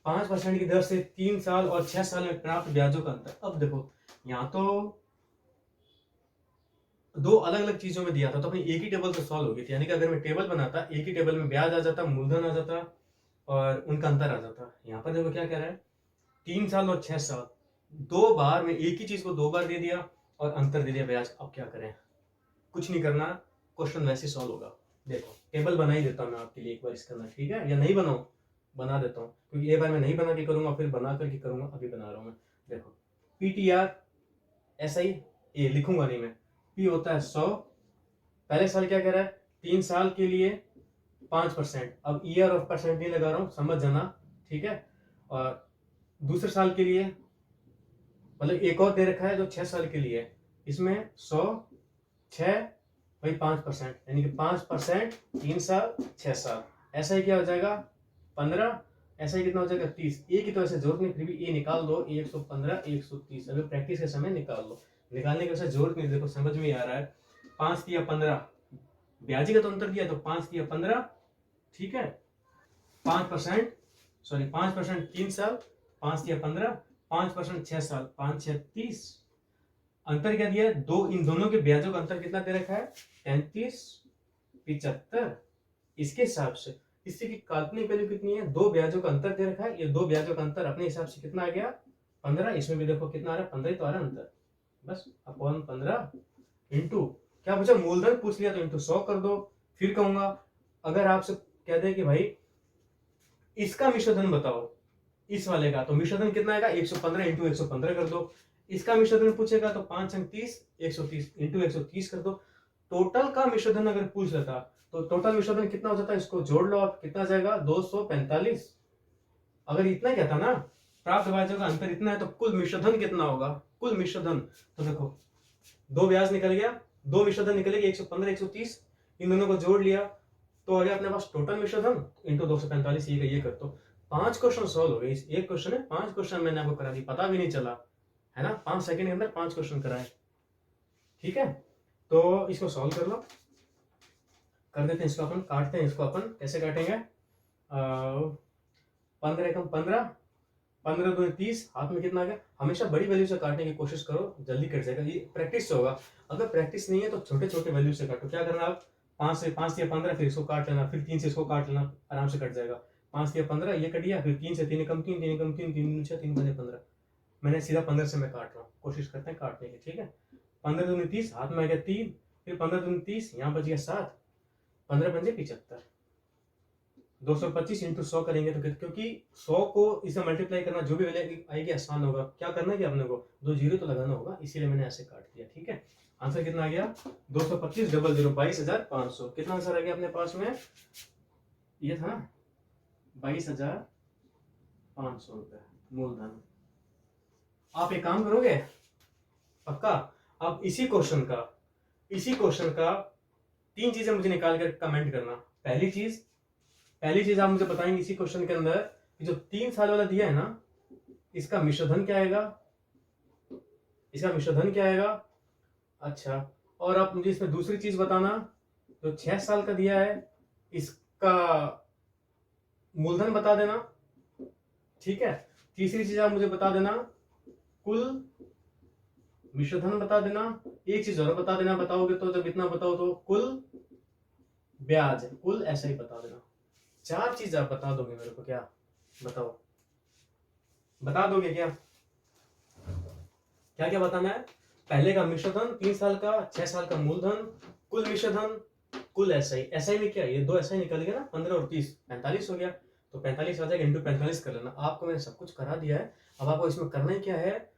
5% की दर से 3 साल और 6 साल में प्राप्त ब्याजों का अंतर। अब देखो, यहाँ तो दो अलग अलग चीजों में दिया था, तो अपनी एक ही टेबल तो सॉल्व हो गई थी। यानी कि अगर मैं टेबल बनाता, एक ही टेबल में ब्याज आ जाता, मूलधन आ जाता और उनका अंतर आ जाता। यहाँ पर देखो क्या कह रहा है, 3 साल और 6 साल, 2 बार में एक ही चीज को 2 बार दे दिया और अंतर दे दिया ब्याज। अब क्या करें, कुछ नहीं करना, क्वेश्चन वैसे सॉल्व होगा। देखो टेबल बना ही देता हूँ मैं आपके लिए एक बार इसके अंदर, ठीक है, या नहीं बनाऊं, बना देता हूँ, क्योंकि एक बार मैं नहीं बना के करूंगा फिर बना करके करूंगा, अभी बना रहा हूँ मैं। देखो PTR SI ए लिखूंगा नहीं मैं, P होता है 100, पहले साल क्या कह रहा है 3 साल के लिए 5%, अब ईयर ऑफ परसेंट नहीं लगा रहा हूँ, समझ जाना। ठीक है, और दूसरे साल के लिए मतलब एक और दे रखा है जो 6 साल के लिए, इसमें 100 6 भाई 5%, यानी कि 5% 3 साल 6 साल। ऐसा ही क्या हो जाएगा 15, ऐसा ही कितना हो जाएगा 30। ए की तो ऐसे जरूरत नहीं, फिर भी ए निकाल दो, 115 130। अगर प्रैक्टिस के समय निकाल लो, निकालने की वैसे जरूरत नहीं, देखो समझ में आ रहा है। 5 या 15, ब्याजी का तो अंतर दिया, तो 5 या 15। ठीक है, 5%, सॉरी 5% 3 साल, 5 या 15, 5% 6 साल, 5 6 30। अंतर क्या दिया है, दो, इन दोनों के ब्याजों का अंतर कितना दे रखा है 35 75। इसके हिसाब से इससे की काल्पनिक वैल्यू कितनी है, 2 ब्याजों का अंतर दे रखा है, ये 2 ब्याजों का अंतर अपने हिसाब से कितना आ गया 15। इसमें भी देखो कितना आ रहा है 15 ही तो आ रहा है अंतर, बस अपॉन 15 इंटू क्या पूछा, मूलधन पूछ लिया तो इंटू 100 कर दो। फिर कहूंगा अगर आपसे कह दे कि भाई इसका मिश्रधन बताओ इस वाले का, तो मिश्रधन कितना आएगा 115 इंटू 115 कर दो। इसका मिश्रधन पूछेगा तो 5 अंक 30 130 इंटू 130 कर दो। टोटल का मिश्रधन अगर पूछ लेता तो टोटल मिश्रधन कितना हो जाता है, इसको जोड़ लो आप, कितना जाएगा 245। अगर इतना क्या था ना, प्राप्त ब्याजों का अंतर इतना है, तो कुल मिश्रधन कितना होगा, कुल मिश्रधन, तो देखो 2 ब्याज निकल गया, 2 मिश्रधन निकलेगा 115 130, इन दोनों को जोड़ लिया, तो अगर अपने पास टोटल मिश्रधन इंटू 245 ये कर दो, 5 क्वेश्चन सॉल्व हो गए। इस एक क्वेश्चन है 5 क्वेश्चन मैंने आपको करा दी, पता भी नहीं चला है ना, 5 सेकंड के अंदर 5 क्वेश्चन कराए। ठीक है, तो इसको सॉल्व कर लो, कर देते हैं इसको अपन, काटते हैं इसको अपन, कैसे काटेंगे, 15 एकम 15, 15 दूनी 30, हाथ में कितना आ गया। हमेशा बड़ी वैल्यू से काटने की कोशिश करो, जल्दी कट जाएगा, ये प्रैक्टिस से होगा। अगर प्रैक्टिस नहीं है तो छोटे छोटे वैल्यू से काटो। क्या करना, आप 5 से 15, फिर इसको काट लेना, फिर 3 से इसको काट लेना, आराम से कट जाएगा। 5 से 15 ये कट गया, फिर 3 से 3 कम 3, 3 कम 3, 3 6, 3 5 15, मैंने सीधा 15 से मैं काट रहा हूँ, कोशिश करते हैं काटने की। ठीक है, 15 दूनी 30, हाथ में आ गया 3, फिर 15 दूनी 30, यहाँ बच गया 7, 15 पंजे 75, 225 इंटू 100 करेंगे तो क्योंकि 100 को इसे मल्टीप्लाई करना जो भी वैल्यू आएगी आसान होगा। क्या करना है कि आपने को 2 जीरो तो लगाना होगा, इसीलिए मैंने ऐसे काट दिया। ठीक है, आंसर कितना आ गया, 225 डबल 0 22,500। कितना आंसर आ गया अपने पास में, ये था 22,500 रुपए मूलधन। आप एक काम करोगे पक्का, आप इसी क्वेश्चन का 3 चीजें मुझे निकाल कर कमेंट करना। पहली चीज आप मुझे बताएंगे इसी क्वेश्चन के अंदर कि जो 3 साल वाला दिया है ना, इसका मिश्रधन क्या आएगा, अच्छा। और आप मुझे इसमें दूसरी चीज बताना, जो 6 साल का दिया है इसका मूलधन बता देना। ठीक है, तीसरी चीज आप मुझे बता देना, कुल मिश्रधन बता देना। एक चीज और बता देना, बताओगे तो जब इतना बताओ तो कुल ब्याज, कुल ऐसा ही बता देना। 4 चीज आप बता दोगे मेरे को, क्या बताओ, बता दोगे क्या, क्या क्या बताना है। पहले का मिश्रधन, 3 साल का, 6 साल का मूलधन, कुल मिश्रधन, कुल एसआई में क्या, ये 2 एसआई निकल गया ना, 15 और 30, 45 हो गया। तो 45 आ जाएगा, इंटू 45 कर लेना। आपको मैंने सब कुछ करा दिया है, अब आपको इसमें करना ही क्या है,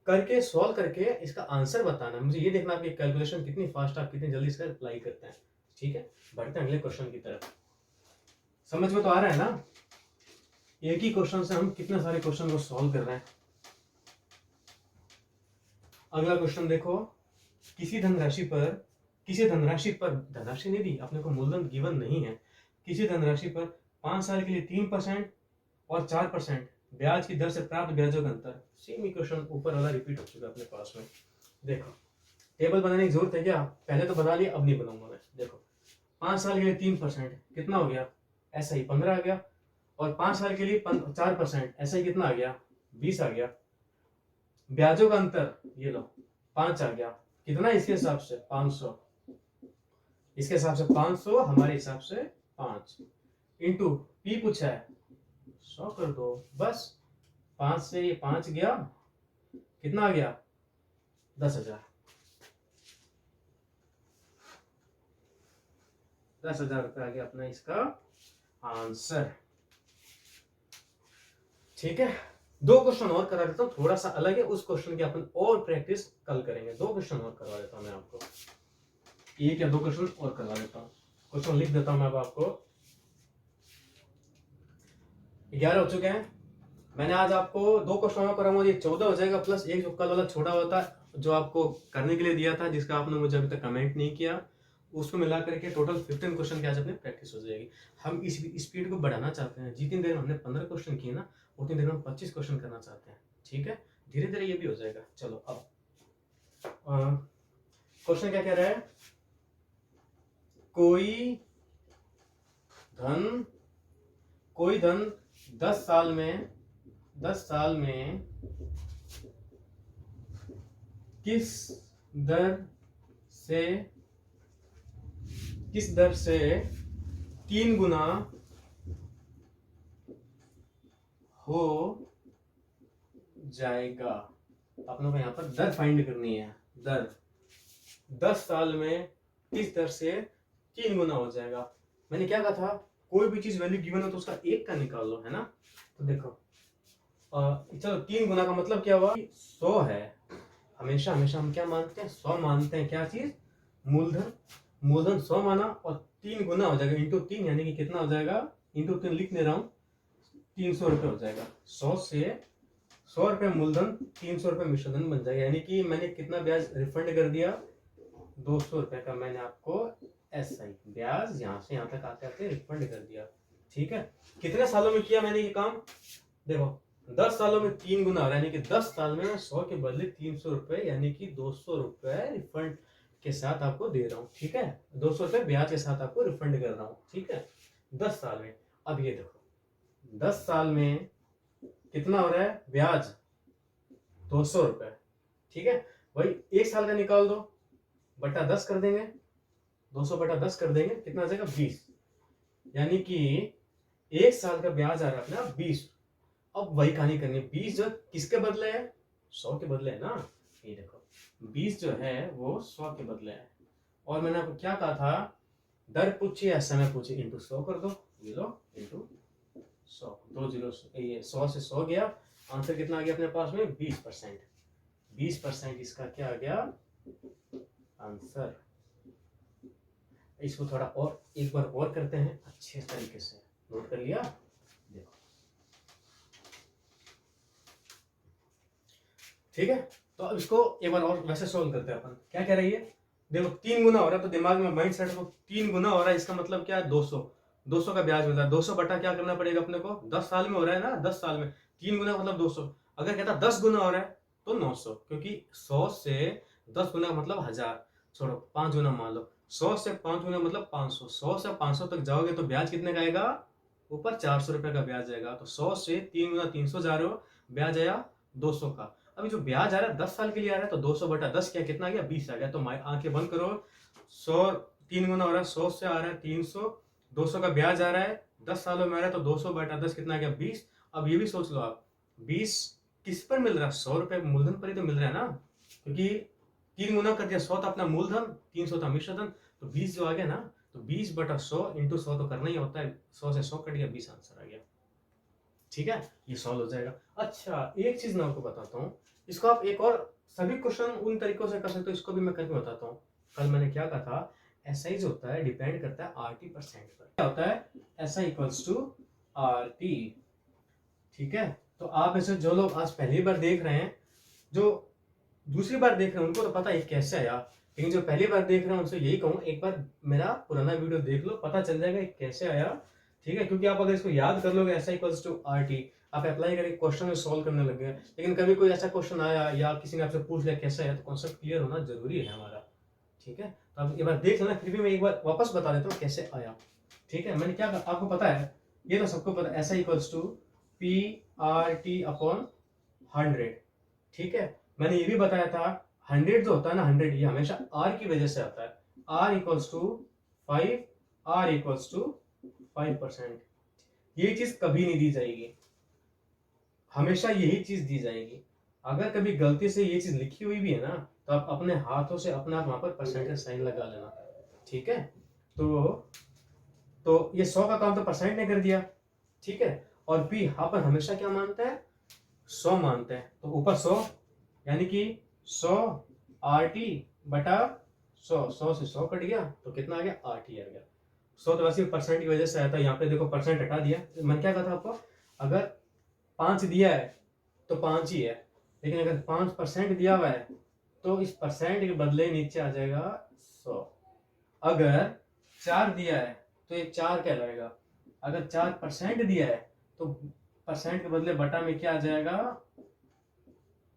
करके सॉल्व करके इसका आंसर बताना। मुझे ये देखना आपकी कैलकुलेशन कितनी फास्ट, आप कितनी जल्दी इसका अप्लाई करते हैं। ठीक है, बढ़ते हैं अगले क्वेश्चन की तरफ। समझ में तो आ रहा है ना, एक ही क्वेश्चन से हम कितने सारे क्वेश्चन को सॉल्व कर रहे हैं। अगला क्वेश्चन देखो, किसी धनराशि पर धनराशि नहीं दी अपने को, मूलधन गिवन नहीं है, किसी धनराशि पर 5 साल के लिए 3% और 4% ब्याज की दर से प्राप्त ब्याजों का अंतर। सेम इक्वेशन ऊपर वाला रिपीट हो चुका है अपने पास में। देखो, टेबल बनाने की जरूरत है क्या, पहले तो बना लिया, अब नहीं बनाऊंगा मैं। देखो, 5 साल के लिए 3% कितना हो गया, ऐसा ही 15 आ गया, और 5 साल के लिए 4% ऐसा ही कितना आ गया, 20 आ गया। ब्याजों का अंतर ये लो 5 आ गया, कितना इसके हिसाब से 500, इसके हिसाब से 500, हमारे हिसाब से 5, इंटू पी पूछा है 100 कर दो बस। 5 से ये 5 गया, कितना आ गया 10,000, 10,000 रुपये आ गया अपना इसका आंसर। ठीक है, 2 क्वेश्चन और करा देता हूँ, थोड़ा सा अलग है, उस क्वेश्चन की अपन और प्रैक्टिस कल करेंगे। 2 क्वेश्चन और करवा देता हूँ मैं आपको, 1 या 2 क्वेश्चन और करवा देता हूँ। क्वेश्चन लिख देता हूँ मैं अब आपको। 11 हो चुके हैं, मैंने आज आपको 2 क्वेश्चन और कराऊंगा, ये 14 हो जाएगा, प्लस एक जो कल वाला छोड़ा हुआ था जो आपको करने के लिए दिया था, जिसका आपने मुझे अभी तक कमेंट नहीं किया, उसको मिला करके टोटल 15 क्वेश्चन की आज अपनी प्रैक्टिस हो जाएगी। हम इस स्पीड को बढ़ाना चाहते हैं, जितनी देर में हमने 15 क्वेश्चन किए ना, उतनी देर में 25 क्वेश्चन करना चाहते हैं। ठीक है, धीरे धीरे ये भी हो जाएगा। चलो अब क्वेश्चन क्या कह रहा है, कोई धन 10 साल में किस दर से 3 गुना हो जाएगा। अपनों को यहाँ पर दर फाइंड करनी है, दर 10 साल में किस दर से 3 गुना हो जाएगा। मैंने क्या कहा था, कोई भी चीज वैल्यू गिवन हो तो उसका 1 का निकाल लो, है ना। तो देखो चलो 3 गुना का मतलब क्या हुआ, 100 है। हमेशा हम क्या मानते हैं, 100 मानते हैं, क्या चीज, मूलधन 100 माना, और 3 गुना हो जाएगा, इंटू 3, यानी कि कितना हो जाएगा, इंटू 3 लिख नहीं रहा हूं, 300 रुपये हो जाएगा। 100 से 100 रुपये मूलधन, 300 रुपये मिश्रधन बन जाएगा, यानी कि मैंने कितना ब्याज रिफंड कर दिया, 200 रुपये का मैंने आपको SI ब्याज यहाँ से यहाँ तक आते आते रिफंड कर दिया। ठीक है, कितने सालों में किया मैंने ये काम? देखो 10 सालों में 3 गुना हो रहा है, यानी कि 10 साल में 100 के बदले 300 रुपए यानी कि 200 रुपए रिफंड के साथ आपको दे रहा हूँ। ठीक है, 200 रुपए ब्याज के साथ आपको रिफंड कर रहा हूँ। ठीक है, 10 साल में। अब ये देखो 10 साल में कितना हो रहा है ब्याज? 200 रुपए। ठीक है, वही 1 साल का निकाल दो, बटा 10 कर देंगे, 200 बटा 10 कर देंगे, कितना आ जाएगा? 20। यानी कि 1 साल का ब्याज आ रहा है अपना 20। अब वही कहानी करनी है, 20 जो किसके बदले है? 100 के बदले है ना। ये देखो 20 जो है वो 100 के बदले है। और मैंने आपको क्या कहा था? दर पूछिए या समय पूछिए, इंटू 100 कर दो। ये लो इंटू 100, 2 जीरो, ये 100 से 100 गया, आंसर कितना आ गया अपने पास में? 20%। 20% इसका क्या आ गया आंसर? इसको थोड़ा और एक बार और करते हैं अच्छे तरीके से। नोट कर लिया? देखो ठीक है, तो अब इसको एक बार और वैसे सोल्व करते हैं अपन। क्या कह रही है? देखो 3 गुना हो रहा है, तो दिमाग में माइंड सेट को 3 गुना हो रहा है, इसका मतलब क्या है? 200। 200 का ब्याज मिल रहा है, 200 बटा क्या करना पड़ेगा अपने को? 10 साल में हो रहा है ना, 10 साल में 3 गुना मतलब 200। अगर कहता 10 गुना हो रहा है तो 900, क्योंकि 100 से 10 गुना मतलब 1000, छोड़ो 5 गुना मान लो, 100 से 5 गुना मतलब 500। 100 से 500 तक जाओगे तो ब्याज कितने का आएगा? ऊपर 400 रुपए का ब्याज आएगा। तो 100 से 3 गुना 300 जा रहे हो, ब्याज आया 200 का। अभी जो ब्याज आ रहा है 10 साल के लिए आ रहा है, तो 200 बटा 10 क्या कितना आ गया? 20 आ गया। तो आंखें बंद करो, 100 3 गुना हो रहा है, 100 से आ रहा है 300, 200 का ब्याज आ रहा है, 10 सालों में आ रहा है, तो 200 बटा 10 कितना आ गया? 20। अब ये भी सोच लो आप, 20 किस पर मिल रहा है? 100 रुपए मूलधन पर ही तो मिल रहा है ना, क्योंकि 3 गुना कर दिया, 100 था अपना मूलधन, 300 था मिश्रधन, तो 20 जो आ गया ना, तो 20 बटा 100 इंटू 100 तो करना ही होता है, 100 से 100 कट गया, 20 आंसर आ गया। ठीक है, ये सॉल्व हो जाएगा। अच्छा एक चीज मैं आपको बताता हूँ, इसको आप एक और सभी क्वेश्चन उन तरीकों से कर सकते हो, इसको भी मैं करके बताता हूँ। कल मैंने क्या कहा था? SI जो होता है डिपेंड करता है RT% पर। क्या होता है? SI equals to RT। ठीक है, तो आप ऐसे जो लोग आज पहली बार देख रहे हैं, जो दूसरी बार देख रहे हैं उनको तो पता है कैसे आया, लेकिन जो पहली बार देख रहे हैं उनसे यही कहूँ एक बार मेरा पुराना वीडियो देख लो, पता चल जाएगा कैसे आया। ठीक है, क्योंकि आप अगर इसको याद कर लोगे SI इक्वल्स टू RT, आप अप्लाई करके क्वेश्चन में सॉल्व करने लग गए, लेकिन कभी कोई ऐसा क्वेश्चन आया या किसी ने आपसे पूछ लिया कैसे आया, तो कॉन्सेप्ट क्लियर होना जरूरी है हमारा। ठीक है, तो आप एक बार देख लेना, फिर भी मैं एक बार वापस बता देता हूँ कैसे आया। ठीक है, मैंने क्या आपको पता है, ये तो सबको पता है, SI equals to PRT upon 100। ठीक है, मैंने ये भी बताया था 100 जो होता है ना, 100 ये हमेशा R की वजह से आता है। R equals to 5, R equals to 5%। ये चीज कभी नहीं दी जाएगी, हमेशा यही चीज दी जाएगी। अगर कभी गलती से ये चीज लिखी हुई भी है ना, तो आप अपने हाथों से अपना वहां पर परसेंटेज साइन लगा लेना। ठीक है, तो ये 100 का काम तो परसेंट ने कर दिया। ठीक है, और P यहाँ पर हमेशा क्या मानता है? 100 मानते हैं, तो ऊपर 100 यानी कि 100 RT बटा 100, 100 से 100 कट गया, तो कितना आ गया? RT आ गया। 100 तो वैसे परसेंट की वजह से आया था, यहाँ पे देखो परसेंट हटा दिया। मैंने क्या कहा था आपको? अगर 5 दिया है तो 5 ही है, लेकिन अगर 5% दिया हुआ है तो इस परसेंट के बदले नीचे आ जाएगा 100। अगर 4 दिया है तो ये 4 कहलाएगा। अगर 4% दिया है तो परसेंट के बदले बटा में क्या आ जाएगा?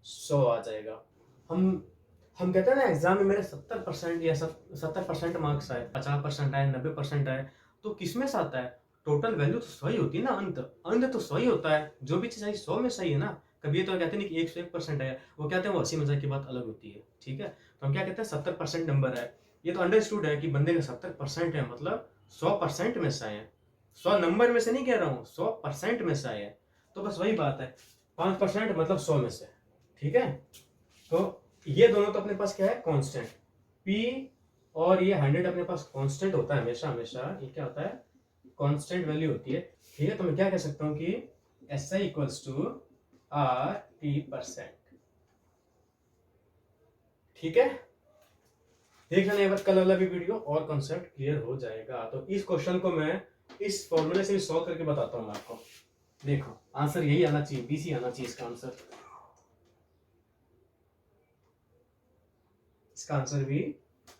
100 आ जाएगा। हम कहते हैं ना एग्जाम में मेरे 70% या 70% मार्क्स आए, 50% आए, 90% आए, तो किसमें से आता है? टोटल वैल्यू तो 100 ही होती है ना, अंत तो 100 ही होता है। जो भी चीज आई 100 में सही है ना। कभी ये तो कहते नहीं कि 101% आया, वो कहते हैं वो 80 मजाक की बात अलग होती है। ठीक है, तो हम क्या कहते हैं 70% नंबर है, ये तो अंडरस्टूड है कि बंदे का 70% है, मतलब 100% में से आए हैं। 100 नंबर में से नहीं कह रहा हूँ, 100% में से आए हैं। तो बस वही बात है, 5% मतलब 100 में से। ठीक है, तो ये दोनों तो अपने पास क्या है? कांस्टेंट। P और ये 100 अपने पास कांस्टेंट होता है हमेशा, हमेशा ये क्या होता है? कांस्टेंट वैल्यू होती है। ठीक है, तो मैं क्या कह सकता हूं कि SI इक्वल्स टू RT%। ठीक है, देख लेना एक बार कल वाला भी वीडियो और कॉन्सेप्ट क्लियर हो जाएगा। तो इस क्वेश्चन को मैं इस फॉर्मूले से भी सॉल्व करके बताता हूं आपको। देखो आंसर यही आना चाहिए, BC आना चाहिए इसका आंसर। इसका आंसर भी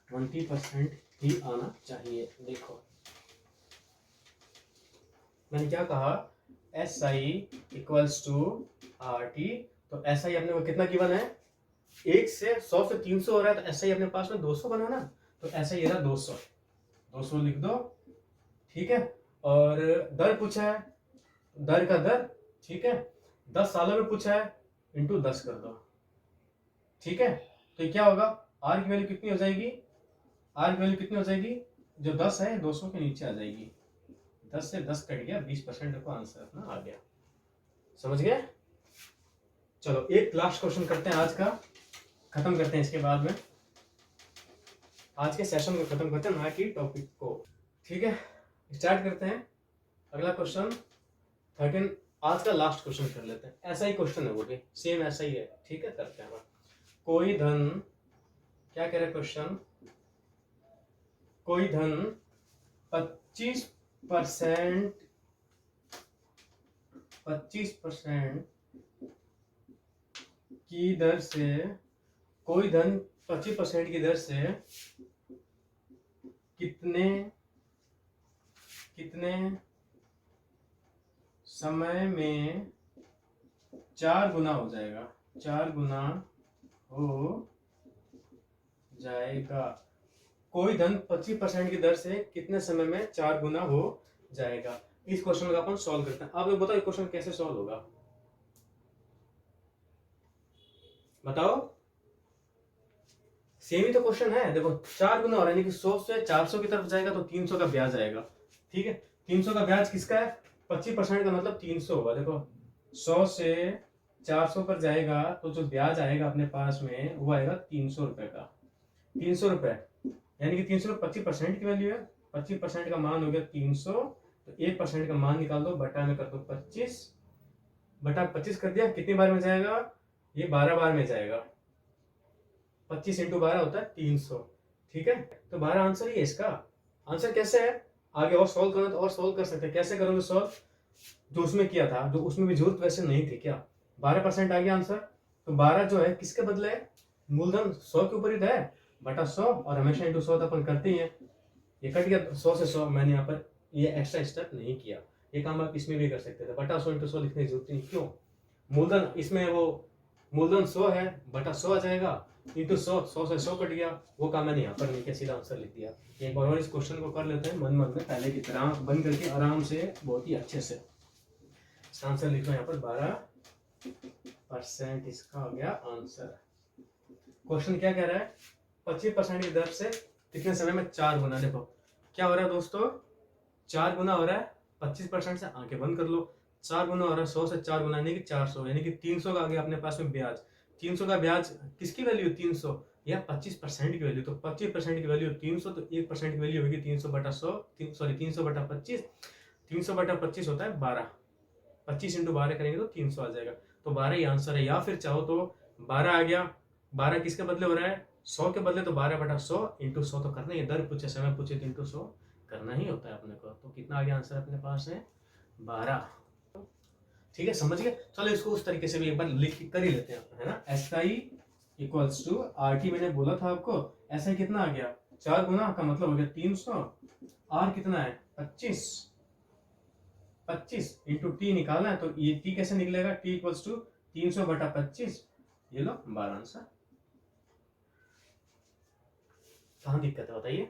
20% ही आना चाहिए। देखो मैंने क्या कहा, SI इक्वल्स टू RT। तो SI अपने को कितना गिवन है, 1 से 100 से 300 हो रहा है, तो SI अपने पास में 200 बना ना, तो SI ये रहा 200 लिख दो, ठीक है। और दर पूछा है, दर का दर, ठीक है, 10 सालों में पूछा है, इंटू 10 कर दो, ठीक है। तो ये क्या होगा, R की वैल्यू कितनी हो जाएगी, R की वैल्यू कितनी हो जाएगी, जो 10 है 200 के नीचे आ जाएगी, 10 से 10 कट गया, 20% को आंसर अपना आ गया। समझ गए। चलो एक लास्ट क्वेश्चन करते हैं, आज का खत्म करते हैं, इसके बाद में आज के सेशन को खत्म करते हैं, ना कि टॉपिक को, ठीक है। स्टार्ट करते हैं अगला क्वेश्चन 13, आज का लास्ट क्वेश्चन कर लेते हैं। ऐसा ही क्वेश्चन है, वो भी सेम ऐसा ही है, ठीक है। करते हैं कोई धन, क्या कह रहा है क्वेश्चन, कोई धन 25% की दर से, कोई धन 25% की दर से कितने समय में 4 गुना हो जाएगा, 4 गुना हो जाएगा। कोई धन 25% की दर से कितने समय में 4 गुना हो जाएगा। इस क्वेश्चन का अपन सॉल्व करते हैं। आप लोग बताओ ये क्वेश्चन कैसे सॉल्व होगा, बताओ। सेम ही तो क्वेश्चन है, देखो 4 गुना हो रहा है, यानी कि 100 से 400 की तरफ जाएगा तो 300 का ब्याज आएगा, ठीक है। 300 का ब्याज किसका है, 25% का मतलब 300 होगा। देखो 100 से 400 पर जाएगा तो जो ब्याज आएगा अपने पास में वो आएगा 300 रुपए का, 300 रुपए, यानी कि 300 25% की वैल्यू है, 25% का मान हो गया 300, तो 1% का मान निकाल दो, बटा में कर दो 25, बटा 25 कर दिया, कितनी बार में जाएगा, ये 12 बार में जाएगा, 25 इंटू 12 होता है 300, ठीक है। तो 12 आंसर ही है इसका। आंसर कैसे है, आगे और सॉल्व करना तो और सॉल्व कर सकते हैं। कैसे करोगे सॉल्व, जो उसमें किया था, जो उसमें भी जरूरत वैसे नहीं थी, क्या 12% आ गया आंसर। तो 12 जो है किसके बदले है, मूलधन 100 के ऊपर ही है, बटा 100, और हमेशा इंटू 100 तो अपन करते ही है। ये कट गया 100 से 100, मैंने यहाँ पर ये एक्स्ट्रा स्टेप नहीं किया, ये काम आप इसमें भी कर सकते थे, बटा 100 इंटू 100 लिखने की जरूरत नहीं। क्यों, मूलधन इसमें वो मूलधन 100 है, बटा 100 आ जाएगा, इंटू 100, 100 से 100 कट गया, वो काम मैंने यहाँ पर नहीं किया, सीधा आंसर लिख दिया। एक बार और इस क्वेश्चन को कर लेते हैं मन में पहले की तरह, बंद करके आराम से, बहुत ही अच्छे से आंसर लिखना। यहाँ पर 12% इसका हो गया आंसर। क्वेश्चन क्या कह रहा है, 25% की दर से कितने समय में 4 गुना। देखो क्या हो रहा है दोस्तों, 4 गुना हो रहा है, 25% से आंखें बंद कर लो, 4 गुना हो रहा है, 100 से 4 गुना यानी कि 400, यानी कि 300 का आ गया अपने पास में ब्याज। 300 का ब्याज किसकी वैल्यू, 300 या 25% की वैल्यू, तो 25% की वैल्यू 300, तो 1% की वैल्यू होगी 300 बटा 100, सॉरी 300 बटा 25, 300 बटा 25 होता है 12, 25 इंटू 12 करेंगे तो 300 आ जाएगा, तो 12 ही आंसर है। या फिर चाहो तो 12 आ गया, 12 किसके बदले हो रहा है, 100 के बदले, तो 12 बटा 100 इंटू 100 तो करना ही है, दर पूछे समय पूछे तो इंटू 100 करना ही होता है अपने को। तो कितना आ गया आंसर अपने पास है, 12, ठीक है। समझ गए। चलो इसको उस तरीके से भी एक बार लिख कर ही लेते हैं, है ना। SI इक्वल्स टू RT, मैंने बोला था आपको, SI कितना आ गया, 4 गुना का मतलब हो गया 300, R कितना है 25, 25 इंटू T निकालना है, तो ये T कैसे निकलेगा, T इक्वल्स टू 300 बटा 25, ये लो 12 आंसर। कहाँ दिक्कत है बताइए।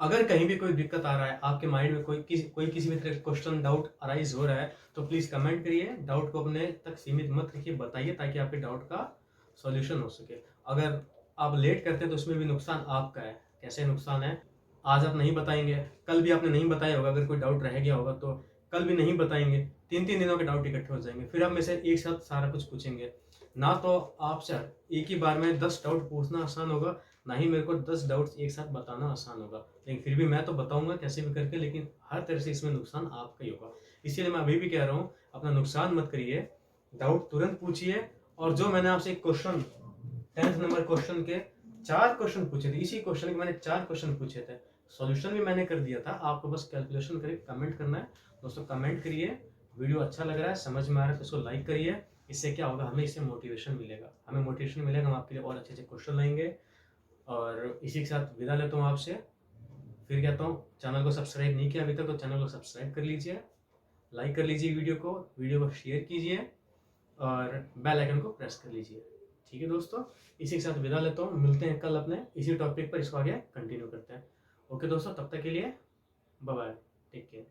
अगर कहीं भी कोई दिक्कत आ रहा है आपके माइंड में, कोई किसी भी तरह का क्वेश्चन डाउट अराइज हो रहा है, तो प्लीज कमेंट करिए, डाउट को अपने तक सीमित मत रखिए, बताइए, ताकि आपके डाउट का सॉल्यूशन हो सके। अगर आप लेट करते हैं तो उसमें भी नुकसान आपका है। कैसे नुकसान है, आज आप नहीं बताएंगे, कल भी आपने नहीं बताया होगा, अगर कोई डाउट रह गया होगा तो कल भी नहीं बताएंगे, 3-3 दिनों के डाउट इकट्ठे हो जाएंगे, फिर आप में से एक साथ सारा कुछ पूछेंगे ना, तो आपसे एक ही बार में 10 डाउट पूछना आसान होगा, ना ही मेरे को 10 डाउट्स एक साथ बताना आसान होगा। लेकिन फिर भी मैं तो बताऊंगा कैसे भी करके, लेकिन हर तरह से इसमें नुकसान आपका ही होगा। इसीलिए मैं अभी भी कह रहा हूँ, अपना नुकसान मत करिए, डाउट तुरंत पूछिए। और जो मैंने आपसे क्वेश्चन 10th नंबर क्वेश्चन के 4 क्वेश्चन पूछे थे, इसी क्वेश्चन के मैंने 4 क्वेश्चन पूछे थे, सॉल्यूशन भी मैंने कर दिया था, आपको बस कैलकुलेशन करके कमेंट करना है। दोस्तों कमेंट करिए, वीडियो अच्छा लग रहा है, समझ में आ रहा है तो इसको लाइक करिए, इससे क्या होगा, हमें इससे मोटिवेशन मिलेगा, हम आपके लिए और अच्छे अच्छे क्वेश्चन लाएंगे। और इसी के साथ विदा लेता हूँ आपसे। फिर कहता हूँ, चैनल को सब्सक्राइब नहीं किया अभी तक तो चैनल को सब्सक्राइब कर लीजिए, लाइक कर लीजिए वीडियो को शेयर कीजिए और बेल आइकन को प्रेस कर लीजिए। ठीक है दोस्तों, इसी के साथ विदा लेता हूँ, मिलते हैं कल अपने इसी टॉपिक पर, इसको आगे कंटिन्यू करते हैं। ओके दोस्तों, तब तक के लिए बाय बाय, टेक केयर।